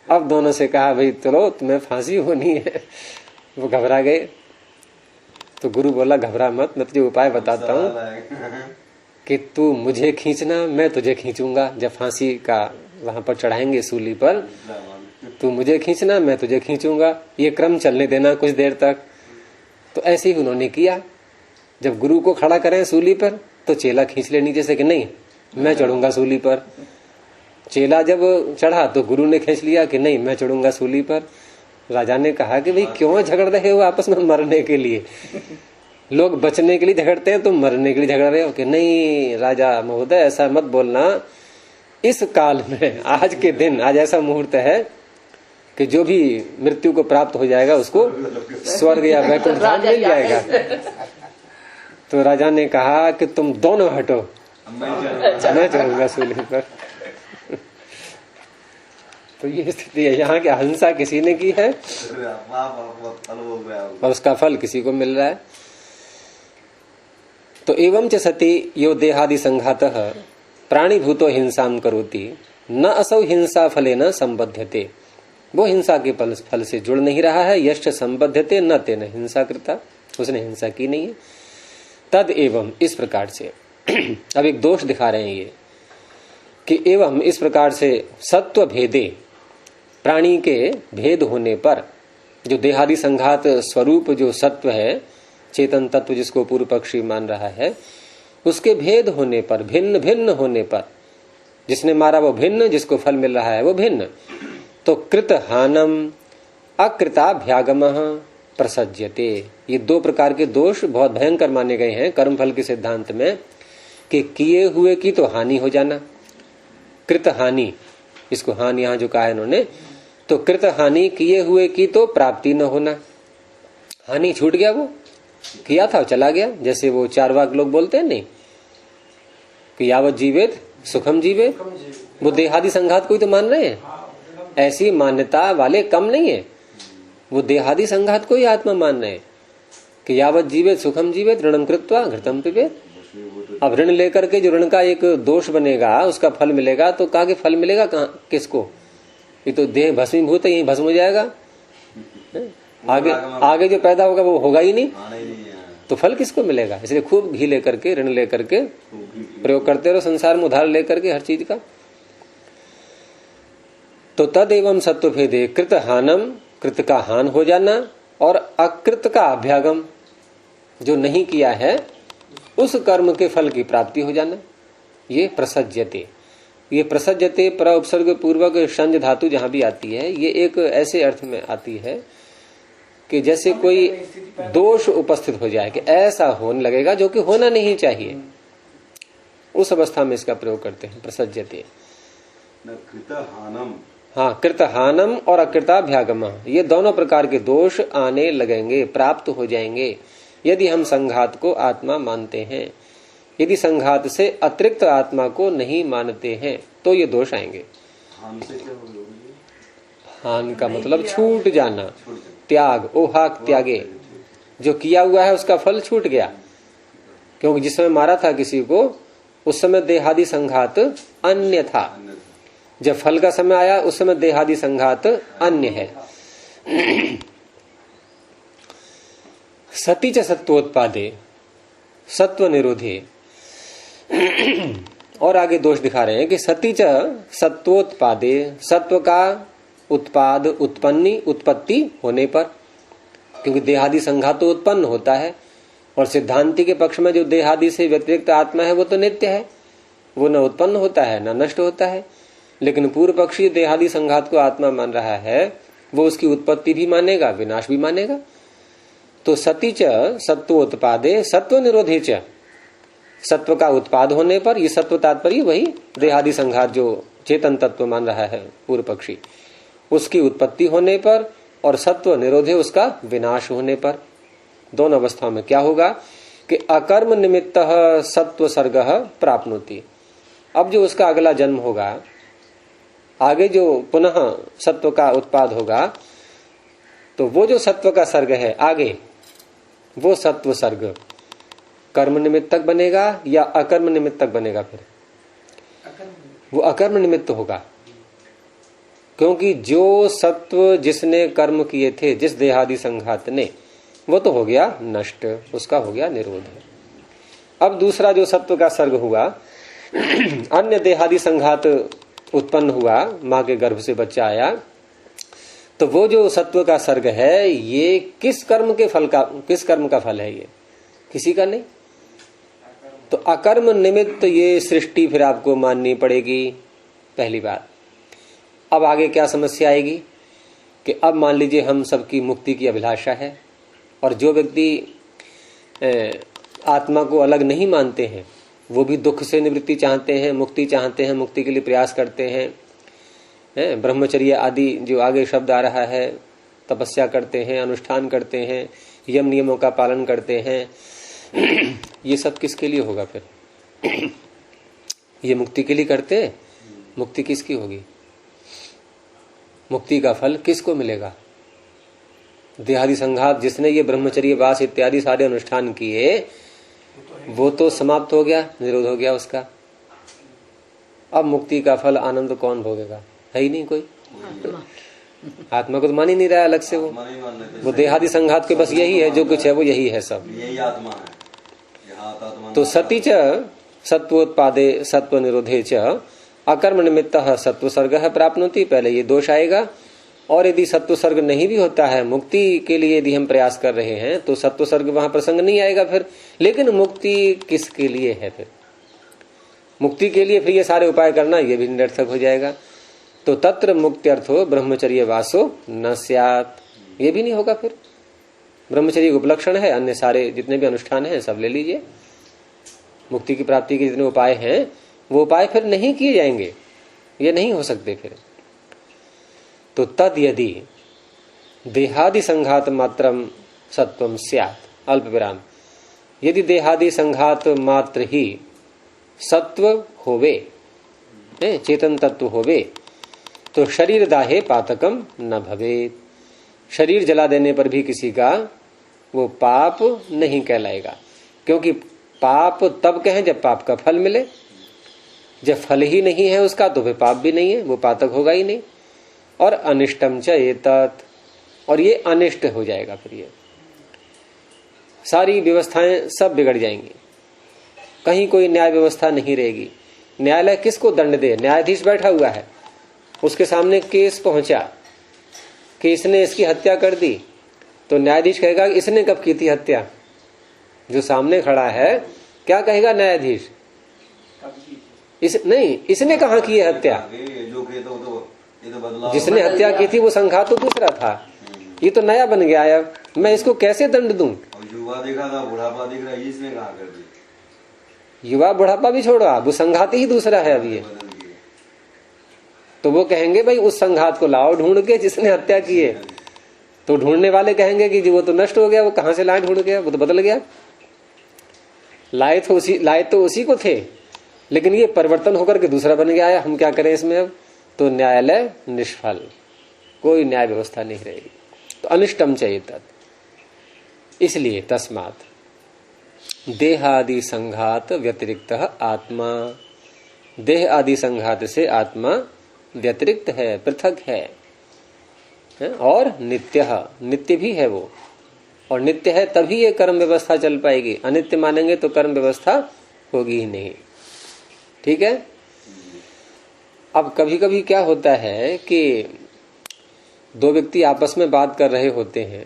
अब दोनों से कहा भाई चलो तुम्हें फांसी होनी है। वो घबरा गए। तो गुरु बोला घबरा मत, मैं तुझे उपाय बताता हूँ कि तू मुझे खींचना, मैं तुझे खींचूंगा। जब फांसी का वहां पर चढ़ाएंगे सूली पर, तू मुझे खींचना, मैं तुझे खींचूंगा, ये क्रम चलने देना कुछ देर तक। तो ऐसे ही उन्होंने किया। जब गुरु को खड़ा करें सूली पर तो चेला खींच ले नीचे से कि नहीं मैं चढ़ूंगा सूली पर। चेला जब चढ़ा तो गुरु ने खींच लिया कि नहीं मैं चढ़ूंगा सूली पर। राजा ने कहा कि भाई क्यों झगड़ रहे हो आपस में मरने के लिए? लोग बचने के लिए झगड़ते हैं, तुम मरने के लिए झगड़ रहे हो। कि नहीं राजा महोदय ऐसा मत बोलना, इस काल में आज के दिन, आज ऐसा मुहूर्त है कि जो भी मृत्यु को प्राप्त हो जाएगा उसको स्वर्ग या वैकुंठ धाम मिल जाएगा। तो राजा ने कहा कि तुम दोनों हटो, मैं चढ़ूंगा सूली पर। तो ये स्थिति है यहाँ की। अहिंसा किसी ने की है फल हो गया और उसका फल किसी को मिल रहा है। तो एवं च सति यो देहादि संघातः प्राणीभूतो हिंसाम करोति न असौ हिंसा फले न संबध्यते। वो हिंसा के फल से जुड़ नहीं रहा है। यश्च संबध्यते न तेन हिंसा कृता, उसने हिंसा की नहीं है। तद एवं, इस प्रकार से अब एक दोष दिखा रहे हैं ये कि एवं इस प्रकार से सत्व भेदे, प्राणी के भेद होने पर, जो देहादि संघात स्वरूप जो सत्व है, चेतन तत्व जिसको पूर्व पक्षी मान रहा है, उसके भेद होने पर, भिन्न भिन्न होने पर, जिसने मारा वो भिन्न, जिसको फल मिल रहा है वो भिन्न, तो कृत हानम अकृताभ्यागम प्रसज्यते। ये दो प्रकार के दोष बहुत भयंकर माने गए हैं कर्मफल के सिद्धांत में, कि किए हुए की तो हानि हो जाना, कृत हानि, इसको हानि यहां जो कहा है इन्होंने, तो कृत हानि, किए हुए की तो प्राप्ति न होना। हानि छूट गया, वो किया था चला गया। जैसे वो चारवाक लोग बोलते हैं नहीं कि यावत जीवेत सुखम जीवेत, वो देहादि संघात को ही तो मान रहे हैं। ऐसी मान्यता वाले कम नहीं है, वो देहादि संघात को ही आत्मा मान रहे हैं कि यावत जीवेत सुखम जीवेत ऋणम कृत्वा घृतम पिबेत। अब ऋण लेकर के जो ऋण का एक दोष बनेगा, उसका फल मिलेगा, तो कहा कि फल मिलेगा कहाँ, किसको? ये तो देह भस्मीभूत है, यही भस्म हो जाएगा। आगे जो पैदा होगा वो होगा ही नहीं, तो फल किसको मिलेगा? इसलिए खूब घी लेकर के, ऋण लेकर के प्रयोग करते रहो संसार में, उधार लेकर के हर चीज का। तो तद एवं सत्व भेदे कृत हानम, कृत का हान हो जाना, और अकृत का अभ्यागम, जो नहीं किया है उस कर्म के फल की प्राप्ति हो जाना। ये प्रसज्यते, ये प्रसज्यते पर उपसर्ग पूर्वक संज धातु जहां भी आती है, ये एक ऐसे अर्थ में आती है कि जैसे कोई दोष उपस्थित हो जाए, कि ऐसा होने लगेगा जो कि होना नहीं चाहिए, उस अवस्था में इसका प्रयोग करते हैं प्रसज्यते। हाँ, कृतहानम और अकृताभ्यागम, ये दोनों प्रकार के दोष आने लगेंगे, प्राप्त हो जाएंगे यदि हम संघात को आत्मा मानते हैं। यदि संघात से अतिरिक्त आत्मा को नहीं मानते हैं तो ये दोष आएंगे। हान का मतलब छूट जाना, त्याग, ओहाक त्यागे, जो किया हुआ है उसका फल छूट गया। क्योंकि जिस समय मारा था किसी को, उस समय देहादि संघात अन्य था, जब फल का समय आया उस समय देहादि संघात अन्य है। सती च सत्वोत्पादे सत्व निरोधे, और आगे दोष दिखा रहे हैं कि सती च सत्वोत्पादे, सत्व का उत्पाद, उत्पत्ति होने पर, क्योंकि देहादि संघात तो उत्पन्न होता है, और सिद्धांति के पक्ष में जो देहादि से व्यतिरिक्त आत्मा है वो तो नित्य है, वो न उत्पन्न होता है न नष्ट होता है। लेकिन पूर्व पक्षी देहादि संघात को आत्मा मान रहा है, वो उसकी उत्पत्ति भी मानेगा, विनाश भी मानेगा। तो सती च सत्वोत्पादे सत्व निरोधे च, सत्व का उत्पाद होने पर, ये सत्व तात्पर्य वही देहादि संघात जो चेतन तत्व मान रहा है पूर्व पक्षी, उसकी उत्पत्ति होने पर, और सत्व निरोधे उसका विनाश होने पर। दोनों अवस्थाओं में क्या होगा कि अकर्म निमित्त सत्व सर्ग प्राप्नोति। अब जो उसका अगला जन्म होगा, आगे जो पुनः सत्व का उत्पाद होगा, तो वो जो सत्व का सर्ग है आगे, वो सत्व सर्ग कर्म निमित्तक बनेगा या अकर्म निमित्तक बनेगा? फिर वो अकर्म निमित्त होगा, क्योंकि जो सत्व जिसने कर्म किए थे, जिस देहादि संघात ने, वो तो हो गया नष्ट, उसका हो गया निरोध। अब दूसरा जो सत्व का सर्ग हुआ, अन्य देहादि संघात उत्पन्न हुआ, मां के गर्भ से बच्चा आया, तो वो जो सत्व का सर्ग है, ये किस कर्म का फल है? ये किसी का नहीं। तो अकर्म निमित्त ये सृष्टि फिर आपको माननी पड़ेगी, पहली बात। अब आगे क्या समस्या आएगी कि अब मान लीजिए हम सबकी मुक्ति की अभिलाषा है, और जो व्यक्ति आत्मा को अलग नहीं मानते हैं, वो भी दुख से निवृत्ति चाहते हैं, मुक्ति चाहते हैं, मुक्ति के लिए प्रयास करते हैं, ब्रह्मचर्य आदि जो आगे शब्द आ रहा है, तपस्या करते हैं, अनुष्ठान करते हैं, यम नियमों का पालन करते हैं। ये सब किसके लिए होगा फिर? ये मुक्ति के लिए करते हैं, मुक्ति किसकी होगी? मुक्ति का फल किसको मिलेगा? देहादि संघात जिसने ये ब्रह्मचर्य वास इत्यादि सारे अनुष्ठान किए वो तो समाप्त हो गया, निरोध हो गया उसका। अब मुक्ति का फल आनंद कौन भोगेगा? है ही नहीं कोई। आत्मा को तो मान ही नहीं रहा है अलग से। वो देहादि संघात के बस यही है, जो कुछ है वो यही है, सब यही आत्मा है। तो सती च सत्वोत्पादे सत्व निरोधे च अकर्म निमित्त सत्व सर्ग प्राप्नोति। पहले ये दोष आएगा। और यदि सत्व सर्ग नहीं भी होता है, मुक्ति के लिए यदि हम प्रयास कर रहे हैं तो सत्व सर्ग वहां प्रसंग नहीं आएगा फिर। लेकिन मुक्ति किसके लिए है? फिर मुक्ति के लिए फिर ये सारे उपाय करना ये भी निरर्थक हो जाएगा। तो तत्र मुक्त्यर्थो ब्रह्मचर्य वासो न स्यात्, ये भी नहीं होगा फिर। ब्रह्मचर्य उपलक्षण है, अन्य सारे जितने भी अनुष्ठान हैं सब ले लीजिए। मुक्ति की प्राप्ति के जितने उपाय हैं वो उपाय फिर नहीं किए जाएंगे, ये नहीं हो सकते फिर। तो तद यदि देहादि संघात मात्रम सत्वम स्यात्, अल्प विराम, यदि देहादि संघात मात्र ही सत्व होवे, चेतन तत्व होवे, तो शरीर दाहे पातकम न भवेत। शरीर जला देने पर भी किसी का वो पाप नहीं कहलाएगा, क्योंकि पाप तब कहें जब पाप का फल मिले। जब फल ही नहीं है उसका तो फिर पाप भी नहीं है, वो पातक होगा ही नहीं। और अनिष्टम च एतत्, और ये अनिष्ट हो जाएगा। फिर ये सारी व्यवस्थाएं सब बिगड़ जाएंगी, कहीं कोई न्याय व्यवस्था नहीं रहेगी। न्यायालय किसको दंड दे? न्यायाधीश बैठा हुआ है, उसके सामने केस पहुंचा कि इसने इसकी हत्या कर दी, तो न्यायाधीश कहेगा इसने कब की थी हत्या? जो सामने खड़ा है क्या कहेगा न्यायाधीश? नहीं, इसने कहाँ की है हत्या? जिसने हत्या की थी वो संघात तो दूसरा था, ये तो नया बन गया है, मैं इसको कैसे दंड दूं? युवा देखा था, बुढ़ापा दिख रहा है, इसने कहा कर दी। युवा बुढ़ापा भी छोड़ो, वो संघात ही दूसरा है अभी। तो वो कहेंगे भाई उस संघात को लाओ ढूंढ के जिसने हत्या की है। तो ढूंढने वाले कहेंगे कि जी वो तो नष्ट हो गया, वो कहां से लाए ढूंढ गया, वो तो बदल गया। लाए तो उसी को थे, लेकिन ये परिवर्तन होकर के दूसरा बन गया है, हम क्या करें इसमें अब? तो न्यायालय निष्फल, कोई न्याय व्यवस्था नहीं रहेगी। तो अनिष्टम चाहिए तत्। इसलिए तस्मात् देहादि संघात व्यतिरिक्त आत्मा, देह आदि संघात से आत्मा व्यतिरिक्त है, पृथक है। और नित्य भी है वो, और नित्य है तभी ये कर्म व्यवस्था चल पाएगी। अनित्य मानेंगे तो कर्म व्यवस्था होगी ही नहीं। ठीक है। अब कभी कभी क्या होता है कि दो व्यक्ति आपस में बात कर रहे होते हैं,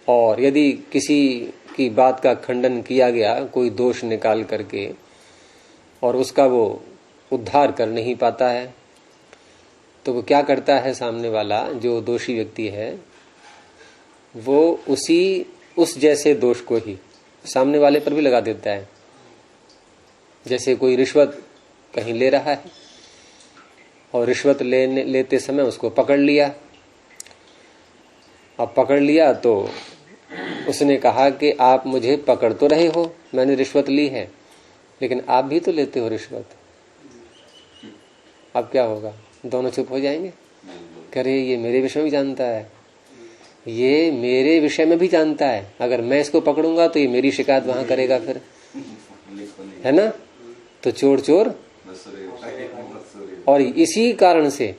और यदि किसी की बात का खंडन किया गया कोई दोष निकाल करके, और उसका वो उद्धार कर नहीं पाता है, तो वो क्या करता है सामने वाला जो दोषी व्यक्ति है, वो उस जैसे दोष को ही सामने वाले पर भी लगा देता है। जैसे कोई रिश्वत कहीं ले रहा है और रिश्वत लेते समय उसको पकड़ लिया। अब पकड़ लिया तो उसने कहा कि आप मुझे पकड़ तो रहे हो, मैंने रिश्वत ली है, लेकिन आप भी तो लेते हो रिश्वत। अब क्या होगा? दोनों चुप हो जाएंगे। कह रहे ये मेरे विषय में भी जानता है, ये मेरे विषय में भी जानता है, अगर मैं इसको पकड़ूंगा तो ये मेरी शिकायत वहां करेगा फिर, है ना? तो चोर चोर। और इसी कारण से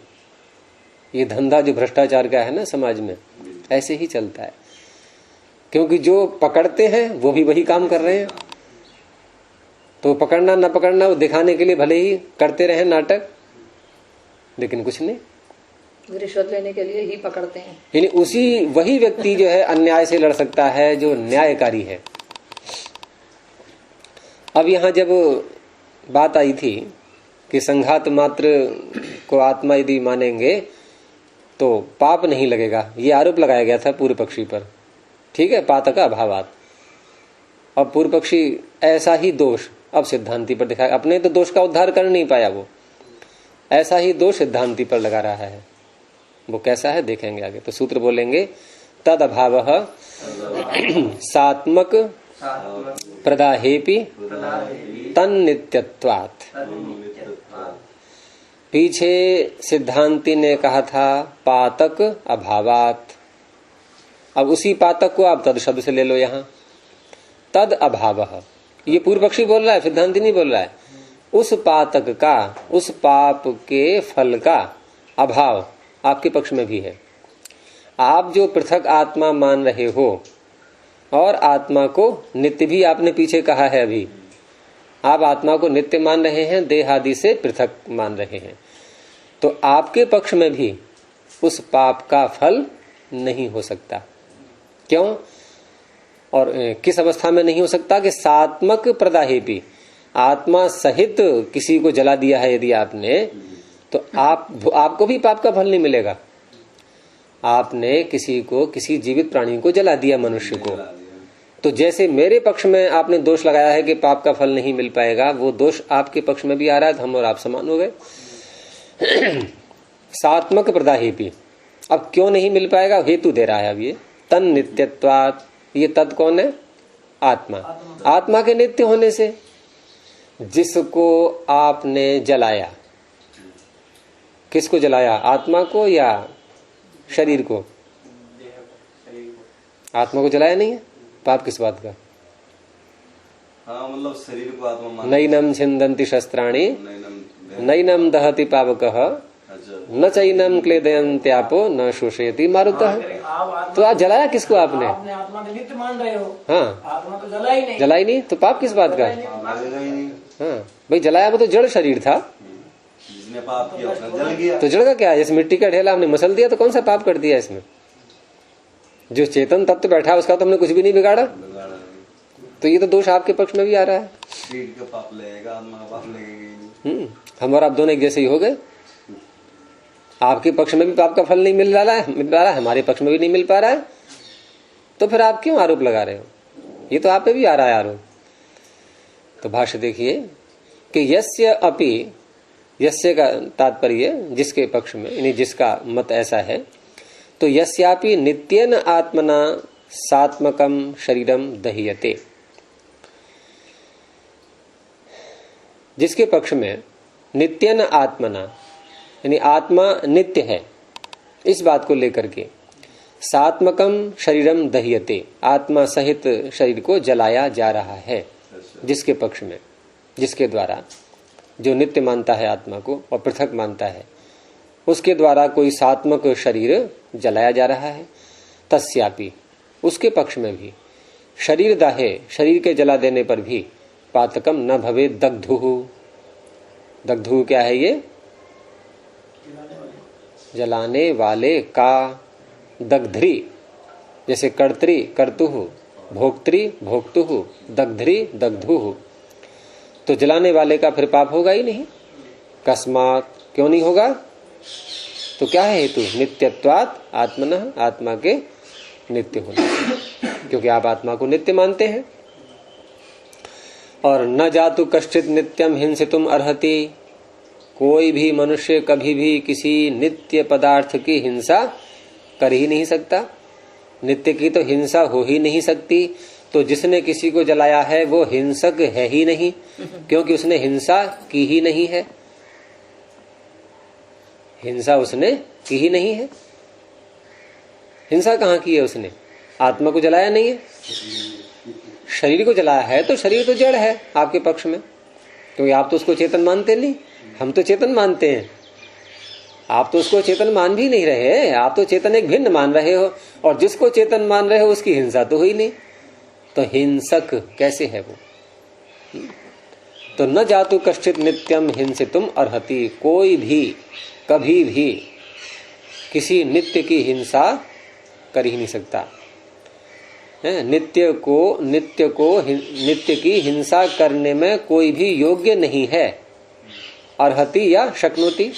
ये धंधा जो भ्रष्टाचार का है ना समाज में, ऐसे ही चलता है, क्योंकि जो पकड़ते हैं वो भी वही काम कर रहे हैं। तो पकड़ना न पकड़ना वो दिखाने के लिए भले ही करते रहे नाटक, लेकिन कुछ नहीं, रिश्वत लेने के लिए ही पकड़ते हैं। यानी वही व्यक्ति जो है अन्याय से लड़ सकता है जो न्यायकारी है। अब यहां जब बात आई थी कि संघात मात्र को आत्मा यदि मानेंगे तो पाप नहीं लगेगा, ये आरोप लगाया गया था पूर्व पक्षी पर। ठीक है, पातक अभावात। अब पूर्व पक्षी ऐसा ही दोष अब सिद्धांति पर दिखाया, अपने तो दोष का उद्धार कर नहीं पाया, वो ऐसा ही दोष सिद्धांति पर लगा रहा है। वो कैसा है देखेंगे आगे। तो सूत्र बोलेंगे तद अभाव सात्मक प्रदाहेपि तन्नित्यत्वात्। पीछे सिद्धांती ने कहा था पातक अभावात, अब उसी पातक को आप तद शब्द से ले लो यहां, तद अभावः। ये पूर्व पक्षी बोल रहा है, सिद्धांती नहीं बोल रहा है। उस पातक का, उस पाप के फल का अभाव आपके पक्ष में भी है। आप जो पृथक आत्मा मान रहे हो और आत्मा को नित्य भी आपने पीछे कहा है, अभी आप आत्मा को नित्य मान रहे हैं, देह आदि से पृथक मान रहे हैं, तो आपके पक्ष में भी उस पाप का फल नहीं हो सकता। क्यों और किस अवस्था में नहीं हो सकता कि सात्मक प्रदाहेपी, आत्मा सहित किसी को जला दिया है यदि आपने, तो आपको भी पाप का फल नहीं मिलेगा। आपने किसी को, किसी जीवित प्राणी को जला दिया, मनुष्य को, तो जैसे मेरे पक्ष में आपने दोष लगाया है कि पाप का फल नहीं मिल पाएगा, वो दोष आपके पक्ष में भी आ रहा है, तो हम और आप समान हो गए। सात्मक प्रदाहेपी, अब क्यों नहीं मिल पाएगा, हेतु दे रहा है अब ये, तन नित्यत्वात्, ये तत् कौन है, आत्मा, आत्मा के नित्य होने से। जिसको आपने जलाया, किसको जलाया, आत्मा को या शरीर को? आत्मा को जलाया नहीं है, पाप किस बात का? हाँ, मतलब शरीर को आत्मा मान, नैनम छिन्दन्ति शस्त्राणि नैनम दहति पावकः न चैनम क्लेदयन्त्यापो न शोषयति मारुतः। तो आज जलाया किसको आपने? आपने आत्मा को नित्य मान रहे हो। हाँ, आत्मा तो जला ही नहीं, जला ही नहीं, तो पाप किस बात का? मारेगा ही नहीं। हाँ भाई, जलाया वो तो जड़ शरीर था, जिसने पाप किया उसने जल गया। तो जड़ का क्या है? जैसे मिट्टी का ढेला हमने मसल दिया तो कौन सा पाप कर दिया इसमें? जो चेतन तत्व बैठा उसका तो हमने कुछ भी नहीं बिगाड़ा, तो ये तो दोष आपके पक्ष में भी आ रहा है। शरीर का पाप लगेगा, आत्मा का पाप लगेगा ही नहीं। हम और आप दोनों एक जैसे ही हो गए। आपके पक्ष में भी पाप का फल नहीं मिल रहा है, हमारे पक्ष में भी नहीं मिल पा रहा है, तो फिर आप क्यों आरोप लगा रहे हो? ये तो आप पे भी आ रहा है आरोप। तो भाष्य देखिए कि यस्य अपि, यस्य का तात्पर्य जिसके पक्ष में, यानी जिसका मत ऐसा है, तो यस्यापि नित्येन आत्मना सात्मकम शरीरम दह्यते, जिसके पक्ष में नित्येन आत्मना, यानी आत्मा नित्य है, इस बात को लेकर के सात्मकम शरीरम दह्यते, आत्मा सहित शरीर को जलाया जा रहा है, जिसके पक्ष में, जिसके द्वारा, जो नित्य मानता है आत्मा को और पृथक मानता है, उसके द्वारा कोई सात्मक शरीर जलाया जा रहा है। तस्यापि, उसके पक्ष में भी शरीर दाहे, शरीर के जला देने पर भी पातकम न भवे दग्धुहु। दग्धु क्या है? ये जलाने वाले का, दग्ध्री, जैसे कर्त्री कर्तुहु, भोक्त्री भोक्तुहु, दग्ध्री दग्धुहु, तो जलाने वाले का फिर पाप होगा ही नहीं। कस्मात, क्यों नहीं होगा? तो क्या है हेतु? नित्यत्वात् आत्मनः, आत्मा के नित्य होने, क्योंकि आप आत्मा को नित्य मानते हैं। और न जातु कश्चित नित्यम हिंसितुम अर्हति, कोई भी मनुष्य कभी भी किसी नित्य पदार्थ की हिंसा कर ही नहीं सकता। नित्य की तो हिंसा हो ही नहीं सकती, तो जिसने किसी को जलाया है वो हिंसक है ही नहीं, क्योंकि उसने हिंसा की ही नहीं है, हिंसा उसने की ही नहीं है। हिंसा कहाँ की है उसने? आत्मा को जलाया नहीं है, शरीर को जलाया है, तो शरीर तो जड़ है आपके पक्ष में, क्योंकि आप तो उसको चेतन मानते नहीं, हम तो चेतन मानते हैं, आप तो उसको चेतन मान भी नहीं रहे, आप तो चेतन एक भिन्न मान रहे हो, और जिसको चेतन मान रहे हो उसकी हिंसा तो हुई नहीं, तो हिंसक कैसे है वो? तो न जातु कश्चित नित्यम हिंसितुम अर्हति, कोई भी कभी भी किसी नित्य की हिंसा कर ही नहीं सकता। नित्य की हिंसा करने में कोई भी योग्य नहीं है। अर्हति या शक्नोति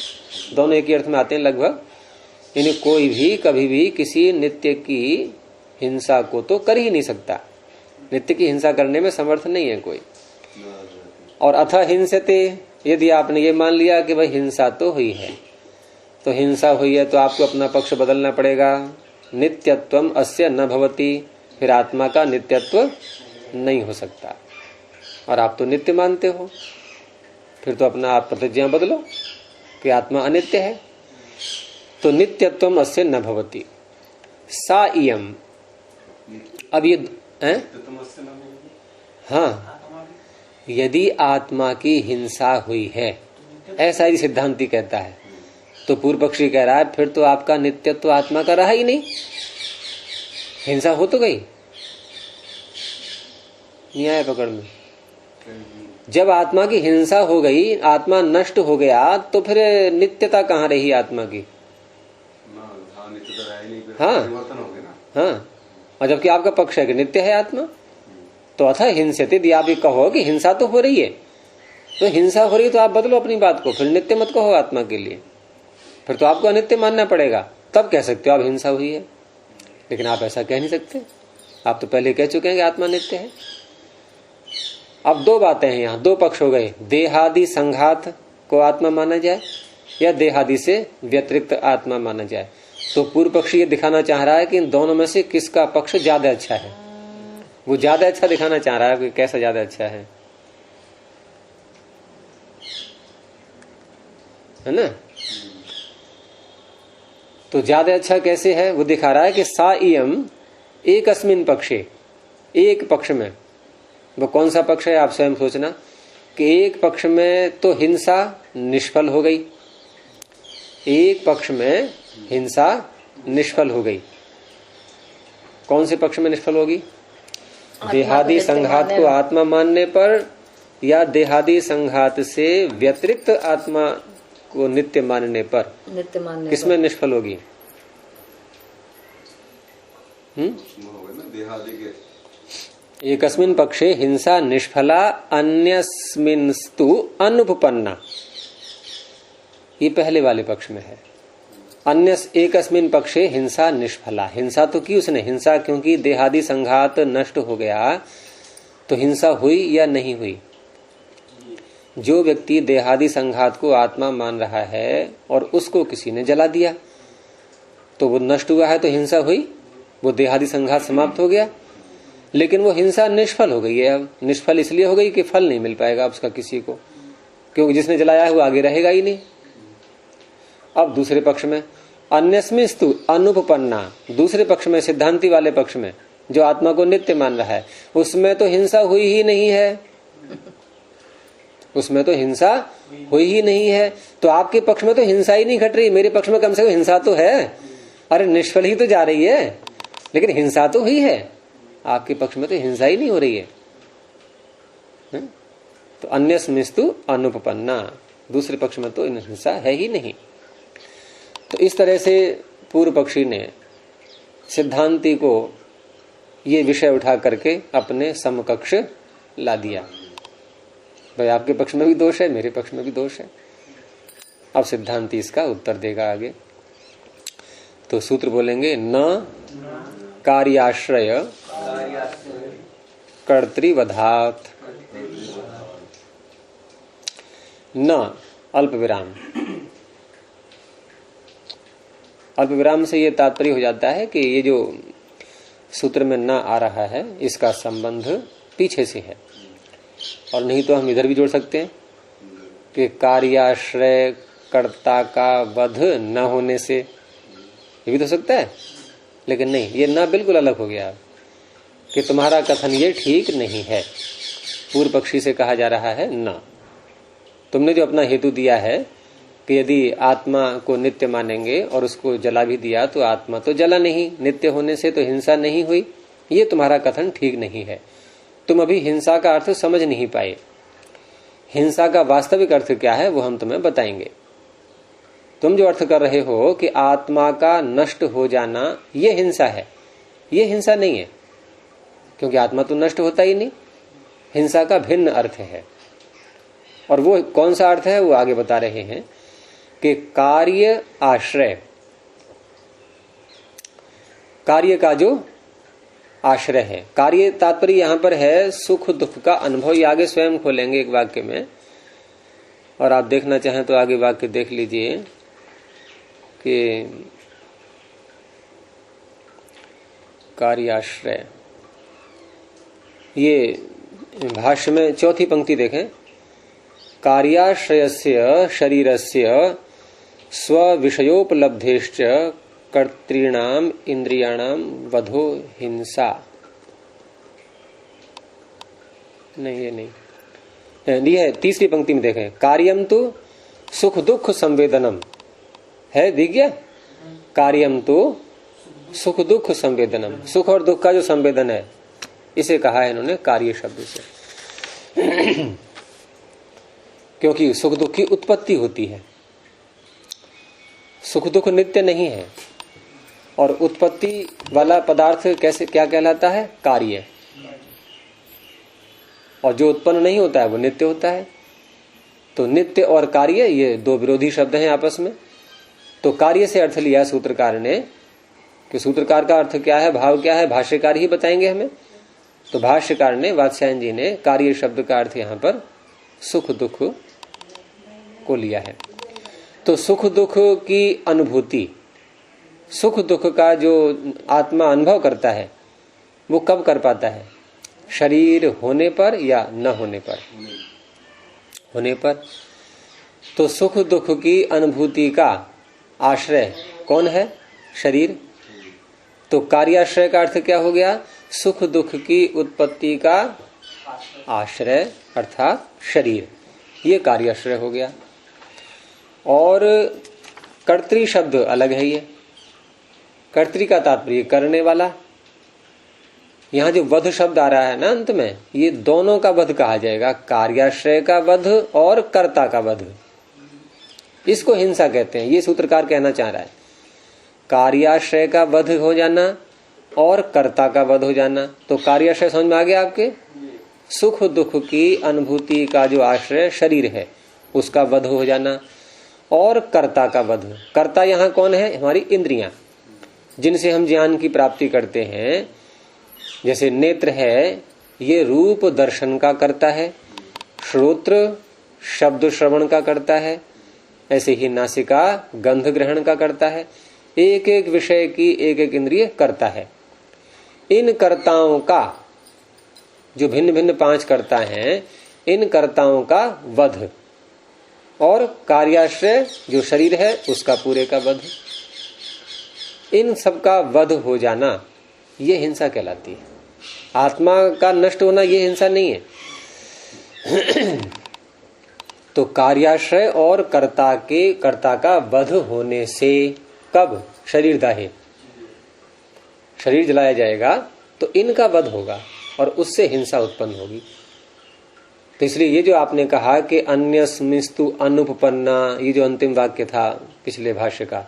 दोनों एक ही अर्थ में आते हैं लगभग, यानी कोई भी कभी भी किसी नित्य की हिंसा को तो कर ही नहीं सकता, नित्य की हिंसा करने में समर्थ नहीं है कोई। और अथ हिंसते, यदि आपने ये मान लिया कि भाई हिंसा तो हुई है, तो हिंसा हुई है तो आपको अपना पक्ष बदलना पड़ेगा। नित्यत्वम अस्य न भवति, फिर आत्मा का नित्यत्व नहीं हो सकता, और आप तो नित्य मानते हो, फिर तो अपना आप प्रतिज्ञा बदलो, कि आत्मा अनित्य है, तो नित्यत्वम अस्य न भवति सा इयम। अब ये हाँ, यदि आत्मा की हिंसा हुई है, ऐसा ही सिद्धांती कहता है, तो पूर्व पक्षी कह रहा है फिर तो आपका नित्यत्व आत्मा का रहा ही नहीं, हिंसा हो तो गई। न्याय पकड़ में जब आत्मा की हिंसा हो गई, आत्मा नष्ट हो गया, तो फिर नित्यता कहाँ रही आत्मा की? हाँ हाँ, और जबकि आपका पक्ष है कि नित्य है आत्मा, तो अथा हिंसते यदि आप ये कहो कि हिंसा तो हो रही है, तो हिंसा हो रही तो आप बदलो अपनी बात को, फिर नित्य मत कहो आत्मा के लिए, फिर तो आपको अनित्य मानना पड़ेगा, तब कह सकते हो आप हिंसा हुई है। लेकिन आप ऐसा कह नहीं सकते, आप तो पहले कह चुके हैं कि आत्मा नित्य है। अब दो बातें हैं यहाँ, दो पक्ष हो गए, देहादि संघात को आत्मा माना जाए या देहादि से व्यतिरिक्त आत्मा माना जाए। तो पूर्व पक्षी ये दिखाना चाह रहा है कि इन दोनों में से किसका पक्ष ज्यादा अच्छा है, वो ज्यादा अच्छा दिखाना चाह रहा है कि कैसा ज्यादा अच्छा है ना। तो ज्यादा अच्छा कैसे है वो दिखा रहा है कि सा इयम एक अस्मिन पक्षे, एक पक्ष में। वो कौन सा पक्ष है आप स्वयं सोचना, कि एक पक्ष में तो हिंसा निष्फल हो गई, एक पक्ष में हिंसा निष्फल हो गई। कौन से पक्ष में निष्फल होगी? देहादि संघात को आत्मा मानने पर या देहादि संघात से व्यतिरिक्त आत्मा को नित्य मानने पर? नित्य मानने किसमें निष्फल होगी? देहादि के एकस्मिन पक्षे हिंसा निष्फला अन्यस्मिनस्तु अनुपपन्ना, ये पहले वाले पक्ष में है। अन्य एकस्मिन पक्षे हिंसा निष्फला, हिंसा तो की उसने, हिंसा क्योंकि देहादि संघात नष्ट हो गया, तो हिंसा हुई या नहीं हुई? जो व्यक्ति देहादि संघात को आत्मा मान रहा है और उसको किसी ने जला दिया, तो वो नष्ट हुआ है, तो हिंसा हुई, वो देहादि संघात समाप्त हो गया। लेकिन वो हिंसा निष्फल हो गई है। अब निष्फल इसलिए हो गई कि फल नहीं मिल पाएगा उसका किसी को, क्योंकि जिसने जलाया है वो आगे रहेगा ही नहीं। अब दूसरे पक्ष में अन्यस्मिस्तु अनुपपन्ना, दूसरे पक्ष में सिद्धांति वाले पक्ष में जो आत्मा को नित्य मान रहा है, उसमें तो हिंसा हुई ही नहीं है, उसमें तो हिंसा हुई ही नहीं है। तो आपके पक्ष में तो हिंसा ही नहीं घट रही, मेरे पक्ष में कम से कम हिंसा तो है। अरे निष्फल ही तो जा रही है, लेकिन हिंसा तो हुई है। आपके पक्ष में तो हिंसा ही नहीं हो रही है। तो अन्यस्मिस्तु अनुपपन्ना, दूसरे पक्ष में तो हिंसा है ही नहीं। तो इस तरह से पूर्व पक्षी ने सिद्धांति को ये विषय उठा करके अपने समकक्ष ला दिया। भाई आपके पक्ष में भी दोष है, मेरे पक्ष में भी दोष है। अब सिद्धांति इसका उत्तर देगा आगे। तो सूत्र बोलेंगे, न कार्याश्रय कर्तृवधात, न अल्प विराम। अल्प विराम से ये तात्पर्य हो जाता है कि ये जो सूत्र में न आ रहा है इसका संबंध पीछे से है, और नहीं तो हम इधर भी जोड़ सकते हैं कि कार्याश्रय कर्ता का वध न होने से, ये भी तो सकता है। लेकिन नहीं, ये न बिल्कुल अलग हो गया कि तुम्हारा कथन ये ठीक नहीं है। पूर्व पक्षी से कहा जा रहा है न, तुमने जो अपना हेतु दिया है कि यदि आत्मा को नित्य मानेंगे और उसको जला भी दिया तो आत्मा तो जला नहीं, नित्य होने से तो हिंसा नहीं हुई, ये तुम्हारा कथन ठीक नहीं है। तुम अभी हिंसा का अर्थ समझ नहीं पाए। हिंसा का वास्तविक अर्थ क्या है वो हम तुम्हें बताएंगे। तुम जो अर्थ कर रहे हो कि आत्मा का नष्ट हो जाना ये हिंसा है, ये हिंसा नहीं है, क्योंकि आत्मा तो नष्ट होता ही नहीं। हिंसा का भिन्न अर्थ है, और वो कौन सा अर्थ है वो आगे बता रहे हैं कि कार्य आश्रय, कार्य का जो आश्रय है, कार्य तात्पर्य यहां पर है सुख दुख का अनुभव। ये आगे स्वयं खोलेंगे एक वाक्य में, और आप देखना चाहें तो आगे वाक्य देख लीजिए कि कार्याश्रय, ये भाष्य में चौथी पंक्ति देखें, कार्याश्रयस्य शरीरस्य स्व विषयोपलब्धेश्च कर्तॄणाम इंद्रियाणाम वधो हिंसा। नहीं, ये नहीं, ये है तीसरी पंक्ति में देखें, कार्यम तो सुख दुख संवेदनम है, दिख गया, कार्यम तो सुख दुख संवेदनम, सुख और दुख का जो संवेदन है इसे कहा है इन्होंने कार्य शब्द से। क्योंकि सुख दुख की उत्पत्ति होती है, सुख दुख नित्य नहीं है, और उत्पत्ति वाला पदार्थ कैसे क्या कहलाता है, कार्य, और जो उत्पन्न नहीं होता है वो नित्य होता है। तो नित्य और कार्य ये दो विरोधी शब्द हैं आपस में। तो कार्य से अर्थ लिया सूत्रकार ने, कि सूत्रकार का अर्थ क्या है, भाव क्या है, भाष्यकार ही बताएंगे हमें। तो भाष्यकार ने, वात्स्यायन जी ने कार्य शब्द का अर्थ यहां पर सुख दुख को लिया है। तो सुख दुख की अनुभूति, सुख दुख का जो आत्मा अनुभव करता है वो कब कर पाता है, शरीर होने पर या न होने पर, होने पर। तो सुख दुख की अनुभूति का आश्रय कौन है, शरीर। तो कार्याश्रय का अर्थ क्या हो गया, सुख दुख की उत्पत्ति का आश्रय अर्थात शरीर, ये कार्याश्रय हो गया। और कर्तृ शब्द अलग है, ये कर्तृ का तात्पर्य करने वाला। यहां जो वध शब्द आ रहा है ना अंत में, ये दोनों का वध कहा जाएगा, कार्याश्रय का वध और कर्ता का वध। इसको हिंसा कहते हैं, ये सूत्रकार कहना चाह रहा है। कार्याश्रय का वध हो जाना और कर्ता का वध हो जाना। तो कार्याश्रय समझ में आ गया आपके, सुख दुख की अनुभूति का जो आश्रय शरीर है उसका वध हो जाना, और कर्ता का वध। कर्ता यहाँ कौन है, हमारी इंद्रियां, जिनसे हम ज्ञान की प्राप्ति करते हैं। जैसे नेत्र है, ये रूप दर्शन का करता है, श्रोत्र शब्द श्रवण का करता है, ऐसे ही नासिका गंध ग्रहण का करता है। एक एक विषय की एक एक इंद्रिय करता है। इन कर्ताओं का, जो भिन्न भिन्न 5 कर्ता हैं, इन कर्ताओं का वध, और कार्याश्रय जो शरीर है उसका पूरे का वध। इन सब का वध हो जाना ये हिंसा कहलाती है। आत्मा का नष्ट होना ये हिंसा नहीं है। तो कार्याश्रय और कर्ता का वध होने से, कब, शरीर दाहे, शरीर जलाया जाएगा तो इनका वध होगा और उससे हिंसा उत्पन्न होगी। तो इसलिए ये जो आपने कहा कि अन्यस्मिस्तु अनुपपन्ना, ये जो अंतिम वाक्य था पिछले भाष्य का,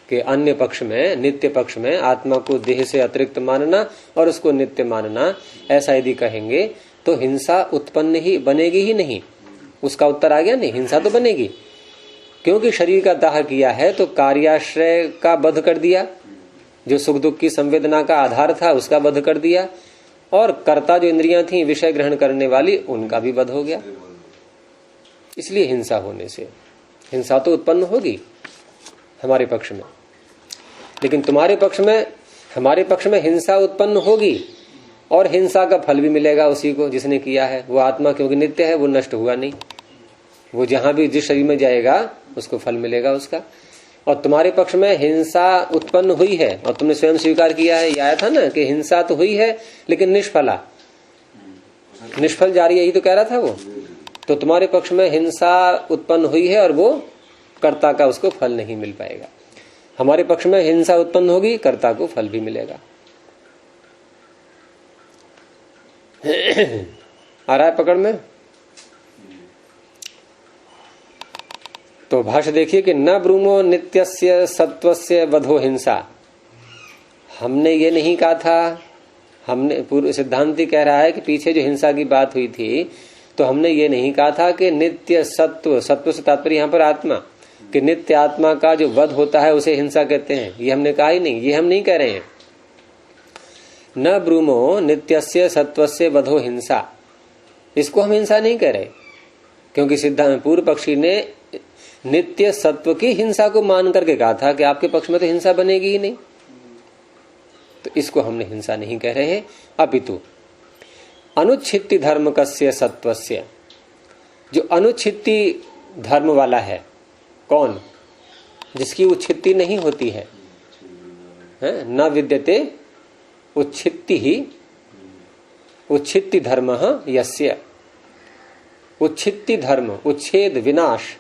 कि अन्य पक्ष में, नित्य पक्ष में आत्मा को देह से अतिरिक्त मानना और उसको नित्य मानना, ऐसा यदि कहेंगे तो हिंसा उत्पन्न ही बनेगी ही नहीं। उसका उत्तर आ गया, नहीं, हिंसा तो बनेगी, क्योंकि शरीर का दाह किया है तो कार्याश्रय का वध कर दिया, जो सुख दुख की संवेदना का आधार था उसका वध कर दिया, और कर्ता जो इंद्रियां थी विषय ग्रहण करने वाली, उनका भी वध हो गया। इसलिए हिंसा होने से, हिंसा तो उत्पन्न होगी हमारे पक्ष में, लेकिन तुम्हारे पक्ष में, हमारे पक्ष में हिंसा उत्पन्न होगी और हिंसा का फल भी मिलेगा उसी को जिसने किया है। वो आत्मा क्योंकि नित्य है, वो नष्ट हुआ नहीं, वो जहां भी जिस शरीर में जाएगा उसको फल मिलेगा उसका। और तुम्हारे पक्ष में हिंसा उत्पन्न हुई है और तुमने स्वयं स्वीकार किया है, ये आया था ना कि हिंसा तो हुई है लेकिन निष्फला, निष्फल जारी है, यही तो कह रहा था वो। तो तुम्हारे पक्ष में हिंसा उत्पन्न हुई है और वो कर्ता का उसको फल नहीं मिल पाएगा। हमारे पक्ष में हिंसा उत्पन्न होगी, कर्ता को फल भी मिलेगा। आ रहा है पकड़ में? तो भाष्य देखिए कि न ब्रूमो नित्यस्य सत्वस्य वधो हिंसा। हमने ये नहीं कहा था, हमने, पूर्व सिद्धांति कह रहा है कि पीछे जो हिंसा की बात हुई थी तो हमने ये नहीं कहा था कि नित्य सत्व, सत्व से तात्पर्य यहाँ पर आत्मा, कि नित्य आत्मा का जो वध होता है उसे हिंसा कहते हैं, ये हमने कहा ही नहीं, ये हम नहीं कह रहे हैं। न ब्रूमो नित्यस्य सत्वस्य वधो हिंसा, इसको हम हिंसा नहीं कह रहे, क्योंकि सिद्धांत पूर्व पक्षी ने नित्य सत्व की हिंसा को मान करके कहा था कि आपके पक्ष में तो हिंसा बनेगी ही नहीं, तो इसको हमने हिंसा नहीं कह रहे हैं। अपितु अनुच्छित्ति धर्म कस्य सत्वस्य, जो अनुच्छित्ति धर्म वाला है, कौन, जिसकी उच्छित्ति नहीं होती है, न विद्यते उच्छित्ति ही उच्छित्ति धर्म यस्य। उच्छित्ति धर्म, उच्छेद, विनाश,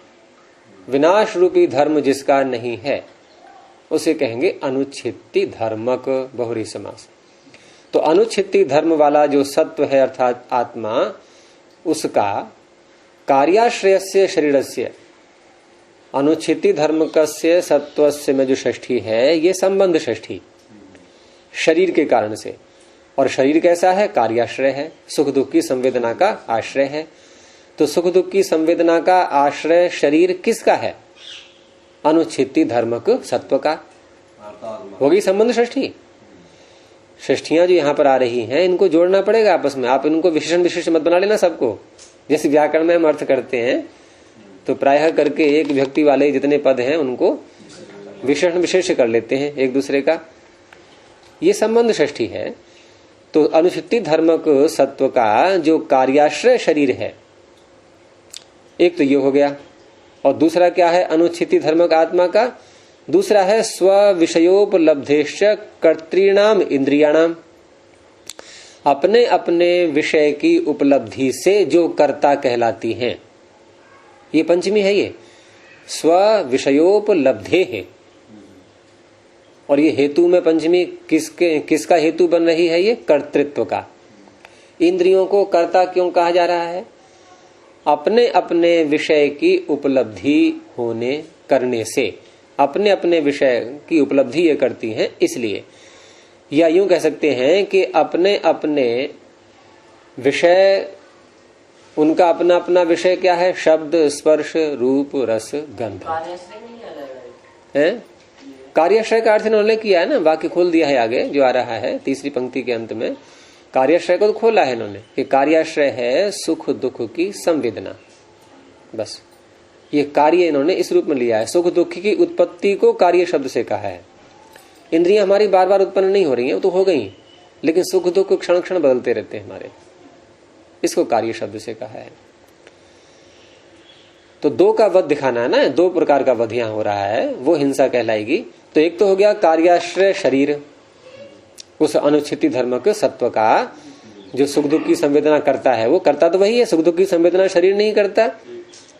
विनाश रूपी धर्म जिसका नहीं है उसे कहेंगे अनुच्छित्ति धर्मक बहुरी समास। तो अनुच्छित्ति धर्म वाला जो सत्व है अर्थात आत्मा, उसका कार्याश्रयस्य शरीरस्य, अनुच्छित्ति धर्म कस्य सत्वस्य में जो षष्ठी है ये संबंध षष्ठी शरीर के कारण से। और शरीर कैसा है? कार्याश्रय है, सुख दुख की संवेदना का आश्रय है। तो सुख दुख की संवेदना का आश्रय शरीर किसका है? अनुच्छित्ति धर्मक सत्व का। होगी संबंध षष्ठी। षष्ठियां जो यहाँ पर आ रही हैं इनको जोड़ना पड़ेगा आपस में। आप इनको विशेषण विशेष मत बना लेना सबको। जैसे व्याकरण में हम अर्थ करते हैं तो प्रायः करके एक व्यक्ति वाले जितने पद हैं उनको विशेषण विशेष कर लेते हैं एक दूसरे का। ये संबंध षष्ठी है। तो अनुच्छित्ति धर्मक सत्व का जो कार्याश्रय शरीर है, एक तो ये हो गया। और दूसरा क्या है अनुच्छित्ति धर्मक आत्मा का? दूसरा है स्व विषयोपलब्धेश्च कर्तृणाम इंद्रियाणाम, अपने अपने विषय की उपलब्धि से जो कर्ता कहलाती हैं। ये पंचमी है। ये स्व विषयोपलब्धे है। और ये हेतु में पंचमी किसका हेतु बन रही है? ये कर्तृत्व का। इंद्रियों को कर्ता क्यों कहा जा रहा है? अपने अपने विषय की उपलब्धि होने करने से, अपने अपने विषय की उपलब्धि ये करती हैं इसलिए। या यूं कह सकते हैं कि अपने अपने विषय, उनका अपना अपना विषय क्या है? शब्द, स्पर्श, रूप, रस, गंध है। कार्याश्रय का अर्थ इन्होंने किया है ना, वाक्य खोल दिया है आगे जो आ रहा है तीसरी पंक्ति के अंत में। कार्याश्रय को तो खोला है इन्होंने कि कार्याश्रय है सुख दुख की संवेदना। बस ये कार्य इन्होंने इस रूप में लिया है। सुख दुख की उत्पत्ति को कार्य शब्द से कहा है। इंद्रियां हमारी बार बार उत्पन्न नहीं हो रही हैं, वो तो हो गई, लेकिन सुख दुख क्षण क्षण बदलते रहते हैं हमारे, इसको कार्य शब्द से कहा है। तो दो का वध दिखाना है ना, दो प्रकार का वध यहां हो रहा है, वो हिंसा कहलाएगी। तो एक तो हो गया कार्याश्रय शरीर, उस अनुच्छित्ति धर्म के सत्व का जो सुख दुख की संवेदना करता है, वो करता तो वही है, सुख दुख की संवेदना शरीर नहीं करता,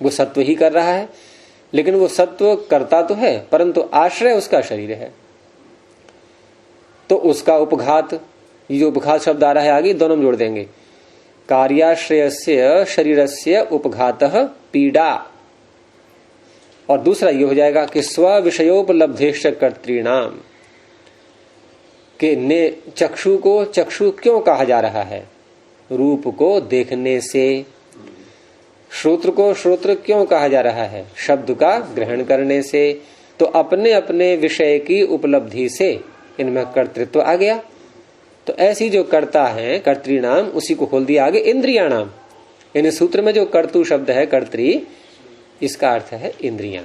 वो सत्व ही कर रहा है। लेकिन वो सत्व करता तो है परंतु आश्रय उसका शरीर है। तो उसका उपघात, ये जो उपघात शब्द आ रहा है आगे दोनों में जोड़ देंगे। कार्याश्रयस्य शरीरस्य उपघातः पीड़ा। और दूसरा ये हो जाएगा कि स्व विषयोपलब्धेश्च कर्तृणाम, के ने चक्षु को चक्षु क्यों कहा जा रहा है? रूप को देखने से। श्रोत्र को श्रोत्र क्यों कहा जा रहा है? शब्द का ग्रहण करने से। तो अपने अपने विषय की उपलब्धि से इनमें कर्तृत्व आ गया। तो ऐसी जो कर्ता है कर्तृनाम, उसी को खोल दिया आगे इंद्रियाणाम। इन सूत्र में जो कर्तु शब्द है कर्तृ, इसका अर्थ है इंद्रियां।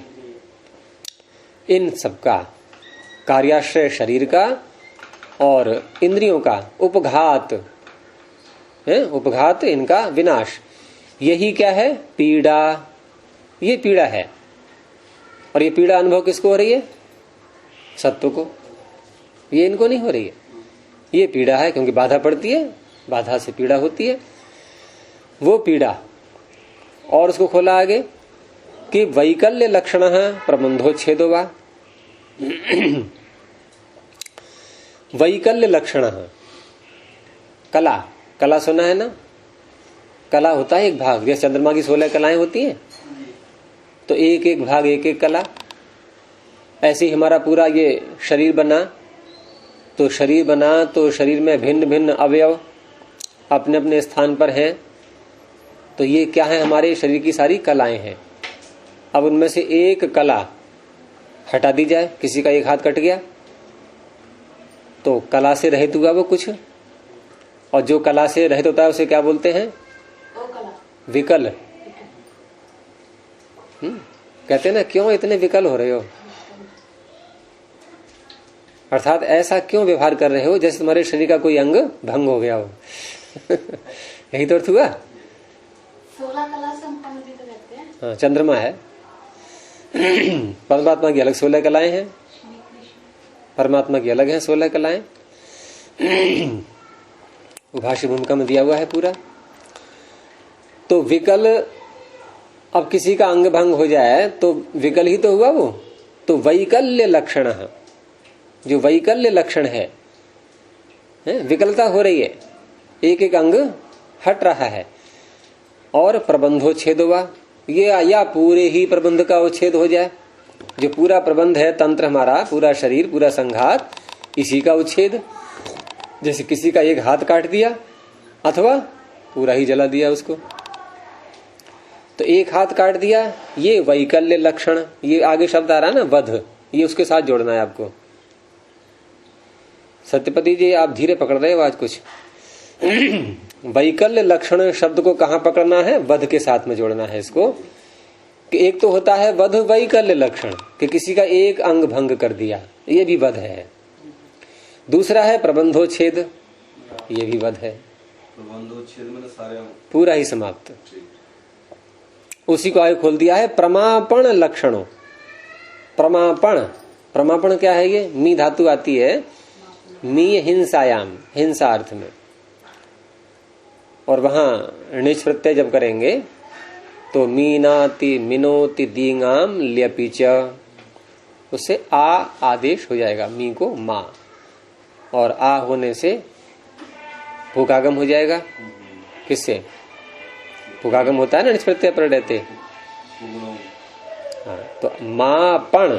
इन सबका कार्याश्रय शरीर का और इंद्रियों का उपघात है, उपघात इनका विनाश। यही क्या है? पीड़ा। ये पीड़ा है। और ये पीड़ा अनुभव किसको हो रही है? सत्व को। ये इनको नहीं हो रही है। ये पीड़ा है क्योंकि बाधा पड़ती है, बाधा से पीड़ा होती है, वो पीड़ा। और उसको खोला आगे कि वैकल्य लक्षण प्रबंधोच्छेदो वा। वैकल्य लक्षण, कला, कला सुना है ना? कला होता है एक भाग, जैसे चंद्रमा की 16 कलाएं होती हैं, तो एक एक भाग एक एक कला। ऐसे ही हमारा पूरा ये शरीर बना, तो शरीर बना तो शरीर में भिन्न भिन्न अवयव अपने अपने स्थान पर हैं। तो ये क्या है? हमारे शरीर की सारी कलाएं हैं। अब उनमें से एक कला हटा दी जाए, किसी का एक हाथ कट गया तो कला से रहित हुआ वो कुछ, और जो कला से रहित होता है उसे क्या बोलते हैं? विकल। कहते हैं ना, क्यों इतने विकल हो रहे हो? अर्थात ऐसा क्यों व्यवहार कर रहे हो जैसे तुम्हारे शरीर का कोई अंग भंग हो गया हो। यही तो अर्थ हुआ। 16 कला से हम कहते हैं। हाँ, चंद्रमा है, परमात्मा की अलग 16 कलाएं हैं, परमात्मा की अलग हैं 16 कलाएं। वो भाष्य भूमिका में दिया हुआ है पूरा। तो विकल, अब किसी का अंग भंग हो जाए तो विकल ही तो हुआ वो। तो वैकल्य लक्षण, जो वैकल्य लक्षण है, विकलता हो रही है, एक एक अंग हट रहा है, और प्रबंधोच्छेद हुआ, ये या पूरे ही प्रबंध का उच्छेद हो जाए, जो पूरा प्रबंध है, तंत्र हमारा, पूरा शरीर, पूरा संघात, इसी का उच्छेद। जैसे किसी का एक हाथ काट दिया अथवा पूरा ही जला दिया उसको, तो एक हाथ काट दिया, ये वैकल्य लक्षण। ये आगे शब्द आ रहा है ना वध, ये उसके साथ जोड़ना है आपको। सत्यपति जी आप धीरे पकड़ रहे हो आज कुछ। वैकल्य लक्षण शब्द को कहां पकड़ना है? वध के साथ में जोड़ना है इसको। कि एक तो होता है वध वैकल्य लक्षण, कि किसी का एक अंग भंग कर दिया, ये भी वध है। दूसरा है प्रबंधोच्छेद, ये भी वध है। प्रबंधोच्छेद में सारे पूरा ही समाप्त। उसी को आगे खोल दिया है प्रमापण लक्षणों। प्रमापण, प्रमापण क्या है? ये मी धातु आती है मी हिंसायाम, हिंसा अर्थ में, और वहां निच प्रत्यय जब करेंगे तो मीनाति मिनोति दींगाम ल्यपिच, उससे आ आदेश हो जाएगा, मी को मां, और आ होने से भूकागम हो जाएगा। किससे? भूकागम होता है ना निच प्रत्यय पर रहते। हाँ, तो मापण,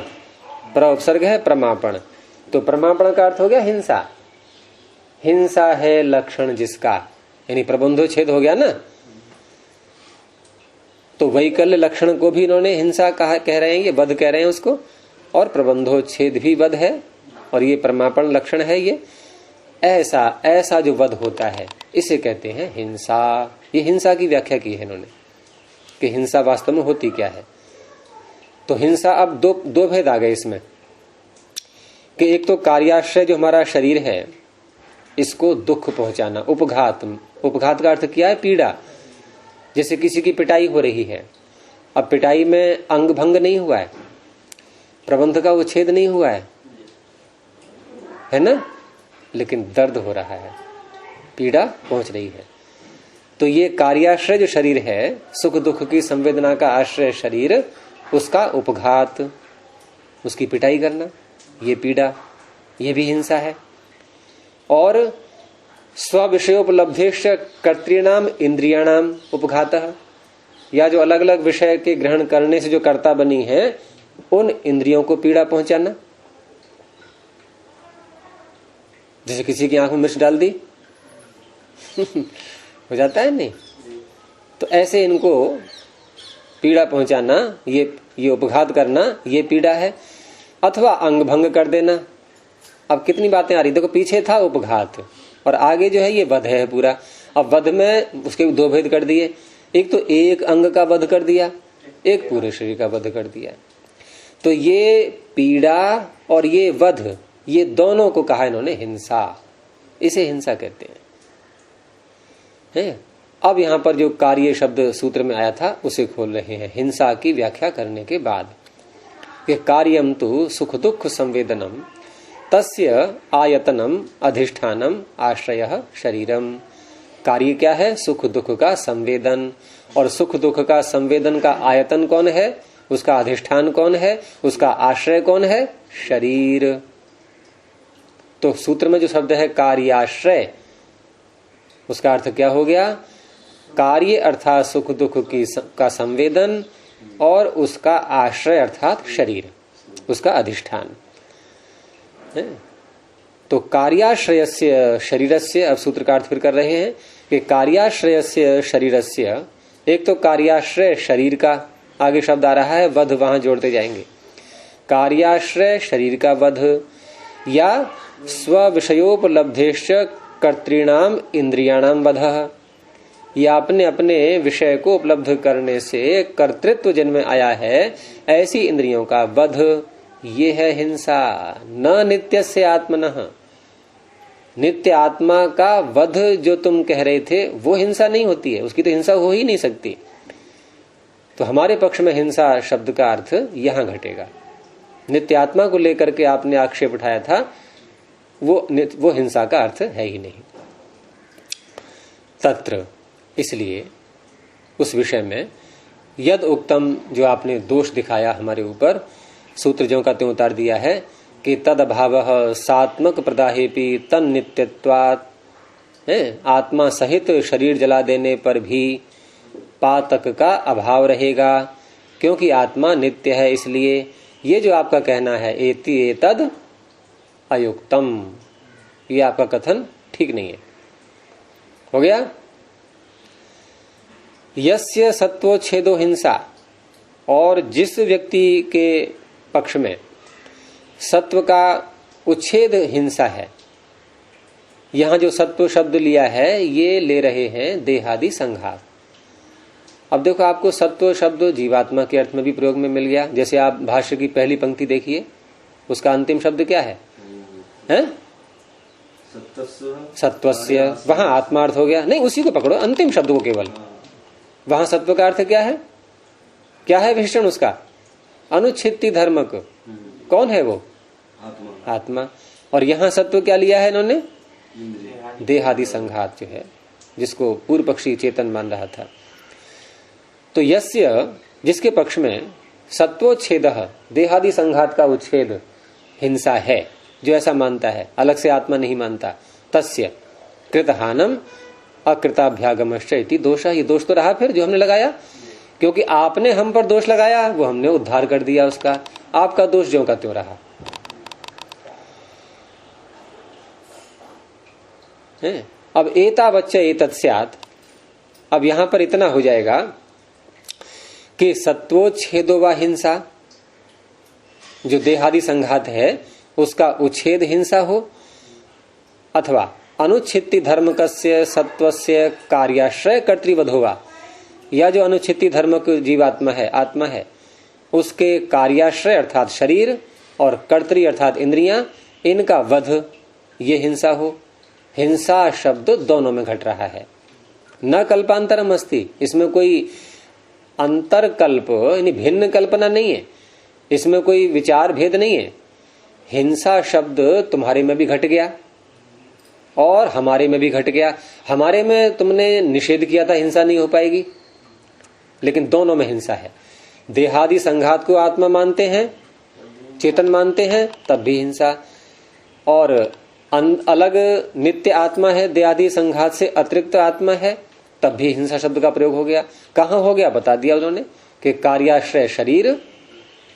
प्र उपसर्ग है प्रमापण, तो प्रमापण का अर्थ हो गया हिंसा। हिंसा है लक्षण जिसका, यानी प्रबंधोच्छेद हो गया ना। तो वैकल्य लक्षण को भी इन्होंने हिंसा कह रहे हैं, ये वध कह रहे हैं उसको, और प्रबंधोच्छेद भी वध है, और ये प्रमापण लक्षण है। ये ऐसा जो वध होता है इसे कहते हैं हिंसा। ये हिंसा की व्याख्या की है इन्होंने कि हिंसा वास्तव में होती क्या है। तो हिंसा, अब दो भेद आ गए इसमें, कि एक तो कार्याश्रय जो हमारा शरीर है, इसको दुख पहुंचाना, उपघात। उपघात का अर्थ क्या है? पीड़ा। जैसे किसी की पिटाई हो रही है, अब पिटाई में अंग भंग नहीं हुआ है, प्रबंध का उच्छेद नहीं हुआ है ना, लेकिन दर्द हो रहा है, पीड़ा पहुंच रही है। तो ये कार्याश्रय जो शरीर है, सुख दुख की संवेदना का आश्रय शरीर, उसका उपघात, उसकी पिटाई करना, ये पीड़ा, ये भी हिंसा है। और स्व विषयोपलब्धेश कर्तृणाम इंद्रियाणाम उपघातः, या जो अलग अलग विषय के ग्रहण करने से जो कर्ता बनी है, उन इंद्रियों को पीड़ा पहुंचाना। जैसे किसी की आंख में मिर्च डाल दी हो जाता है नहीं, तो ऐसे इनको पीड़ा पहुंचाना, ये उपघात करना, ये पीड़ा है। अथवा अंग भंग कर देना। अब कितनी बातें आ रही, देखो पीछे था उपघात और आगे जो है ये वध है पूरा। अब वध में उसके दो भेद कर दिए, एक तो एक अंग का वध कर दिया, एक पूरे शरीर का वध कर दिया। तो ये पीड़ा और ये वध, ये दोनों को कहा इन्होंने हिंसा, इसे हिंसा कहते हैं। अब यहां पर जो कार्य शब्द सूत्र में आया था उसे खोल रहे हैं हिंसा की व्याख्या करने के बाद, कि कार्यम तो सुख दुख संवेदनम तस्य आयतनम अधिष्ठानम आश्रय शरीरम। कार्य क्या है? सुख दुख का संवेदन, और सुख दुख का संवेदन का आयतन कौन है? उसका अधिष्ठान कौन है? उसका आश्रय कौन है? शरीर। तो सूत्र में जो शब्द है कार्याश्रय, उसका अर्थ क्या हो गया? कार्य अर्थात सुख दुख का संवेदन, और उसका आश्रय अर्थात शरीर, उसका अधिष्ठान है। तो कार्याश्रयस्य शरीरस्य, अब सूत्र का अर्थ फिर कर रहे हैं कि कार्याश्रयस्य शरीरस्य, एक तो कार्याश्रय शरीर का, आगे शब्द आ रहा है वध, वहां जोड़ते जाएंगे। कार्याश्रय शरीर का वध, या स्व विषयोपलब्धेश्च कर्तृणाम इंद्रियाणाम वधः, या अपने अपने विषय को उपलब्ध करने से कर्तृत्व जिनमें आया है ऐसी इंद्रियों का वध, ये है हिंसा। न नित्यस्य आत्मनः, नित्य आत्मा का वध जो तुम कह रहे थे वो हिंसा नहीं होती है, उसकी तो हिंसा हो ही नहीं सकती। तो हमारे पक्ष में हिंसा शब्द का अर्थ यहां घटेगा। नित्य आत्मा को लेकर के आपने आक्षेप उठाया था, वो हिंसा का अर्थ है ही नहीं। तत्र, इसलिए उस विषय में यद उक्तम, जो आपने दोष दिखाया हमारे ऊपर, सूत्र ज्यों का त्यों उतार दिया है कि तद अभाव सात्मक प्रदाहेपि तन नित्यत्वात्, आत्मा सहित शरीर जला देने पर भी पातक का अभाव रहेगा, क्योंकि आत्मा नित्य है। इसलिए ये जो आपका कहना है एति एतद अयुक्तम, ये आपका कथन ठीक नहीं है। हो गया। यस्य सत्वोच्छेदो हिंसा, और जिस व्यक्ति के पक्ष में सत्व का उच्छेद हिंसा है, यहां जो सत्व शब्द लिया है ये ले रहे हैं देहादि संघात। अब देखो, आपको सत्व शब्द जीवात्मा के अर्थ में भी प्रयोग में मिल गया। जैसे आप भाष्य की पहली पंक्ति देखिए, उसका अंतिम शब्द क्या है? सत्वस्य, वहां आत्मा अर्थ हो गया। नहीं, उसी को पकड़ो, अंतिम शब्द को केवल। वहां सत्व का अर्थ क्या है? क्या है विशेषण उसका? अनुच्छित्ति धर्मक। कौन है वो? आत्मा। और यहां सत्व क्या लिया है इन्होंने? देहादि संघात जो है, जिसको पूर्व पक्षी चेतन मान रहा था। तो यस्य, जिसके पक्ष में सत्वोच्छेद, देहादि संघात का उच्छेद हिंसा है, जो ऐसा मानता है, अलग से आत्मा नहीं मानता, तस्य कृतहानम अकृताभ्यागमश्च इति दोष। ये दोष तो रहा फिर जो हमने लगाया, क्योंकि आपने हम पर दोष लगाया, वो हमने उद्धार कर दिया उसका। आपका दोष ज्यों का त्यों रहा है। अब एतावच्च एतत् स्यात्, अब यहां पर इतना हो जाएगा कि सत्वोच्छेदो वा हिंसा, जो देहादि संघात है उसका उच्छेद हिंसा हो, अथवा अनुच्छित्ति धर्मकस्य सत्वस्य कार्याश्रय कर्तृवधो वा, या जो अनुच्छित्ति धर्मक जीवात्मा है, आत्मा है, उसके कार्याश्रय अर्थात शरीर और कर्तृ अर्थात इंद्रियां, इनका वध, ये हिंसा हो। हिंसा शब्द दोनों में घट रहा है। न कल्पांतरम अस्ति, इसमें कोई अंतरकल्प यानी भिन्न कल्पना नहीं है, इसमें कोई विचार भेद नहीं है। हिंसा शब्द तुम्हारे में भी घट गया और हमारे में भी घट गया। हमारे में तुमने निषेध किया था हिंसा नहीं हो पाएगी, लेकिन दोनों में हिंसा है। देहादि संघात को आत्मा मानते हैं, चेतन मानते हैं, तब भी हिंसा। और अलग नित्य आत्मा है, देहादि संघात से अतिरिक्त आत्मा है, तब भी हिंसा शब्द का प्रयोग हो गया। कहां हो गया बता दिया उन्होंने कि कार्याश्रय शरीर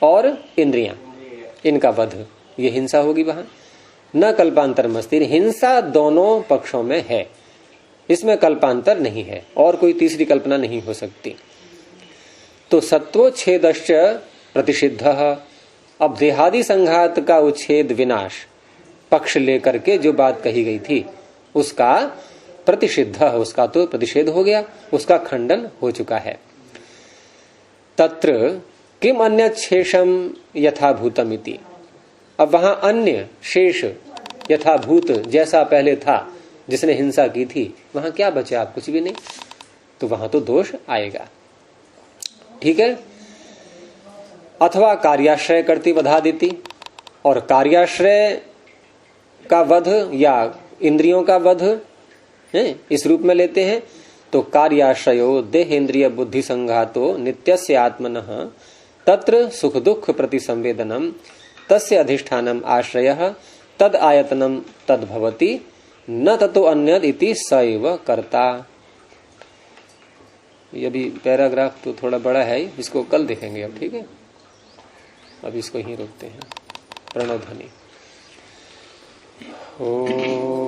और इंद्रियां, इनका वध, ये हिंसा होगी वहां। न कल्पांतर मस्ती, हिंसा दोनों पक्षों में है, इसमें कल्पांतर नहीं है और कोई तीसरी कल्पना नहीं हो सकती। तो सत्वोच्छेदश्च प्रतिषिद्ध, अब देहादि संघात का उच्छेद विनाश पक्ष लेकर के जो बात कही गई थी उसका प्रतिषिद्ध, उसका तो प्रतिषेध हो गया, उसका खंडन हो चुका है। तत्र किम अन्य शेषम यथाभूतम इति, अब वहां अन्य शेष यथाभूत जैसा पहले था जिसने हिंसा की थी, वहां क्या बचा? आप कुछ भी नहीं, तो वहां तो दोष आएगा। ठीक है। अथवा कार्याश्रय करती वधा देती, और कार्याश्रय का वध या इंद्रियों का वध है, इस रूप में लेते हैं तो कार्याश्रयो देहेन्द्रिय बुद्धि संघातो नित्यस्य आत्मनः तत्र सुख दुख प्रति संवेदनम तस्य अधिष्ठानम आश्रयः तद आयतनम तद भवति न ततो अन्यद इति सैव कर्ता। ये भी पैराग्राफ तो थोड़ा बड़ा है, इसको कल देखेंगे अब। ठीक है, अब इसको ही रोकते हैं। प्रणव ध्वनि। ओ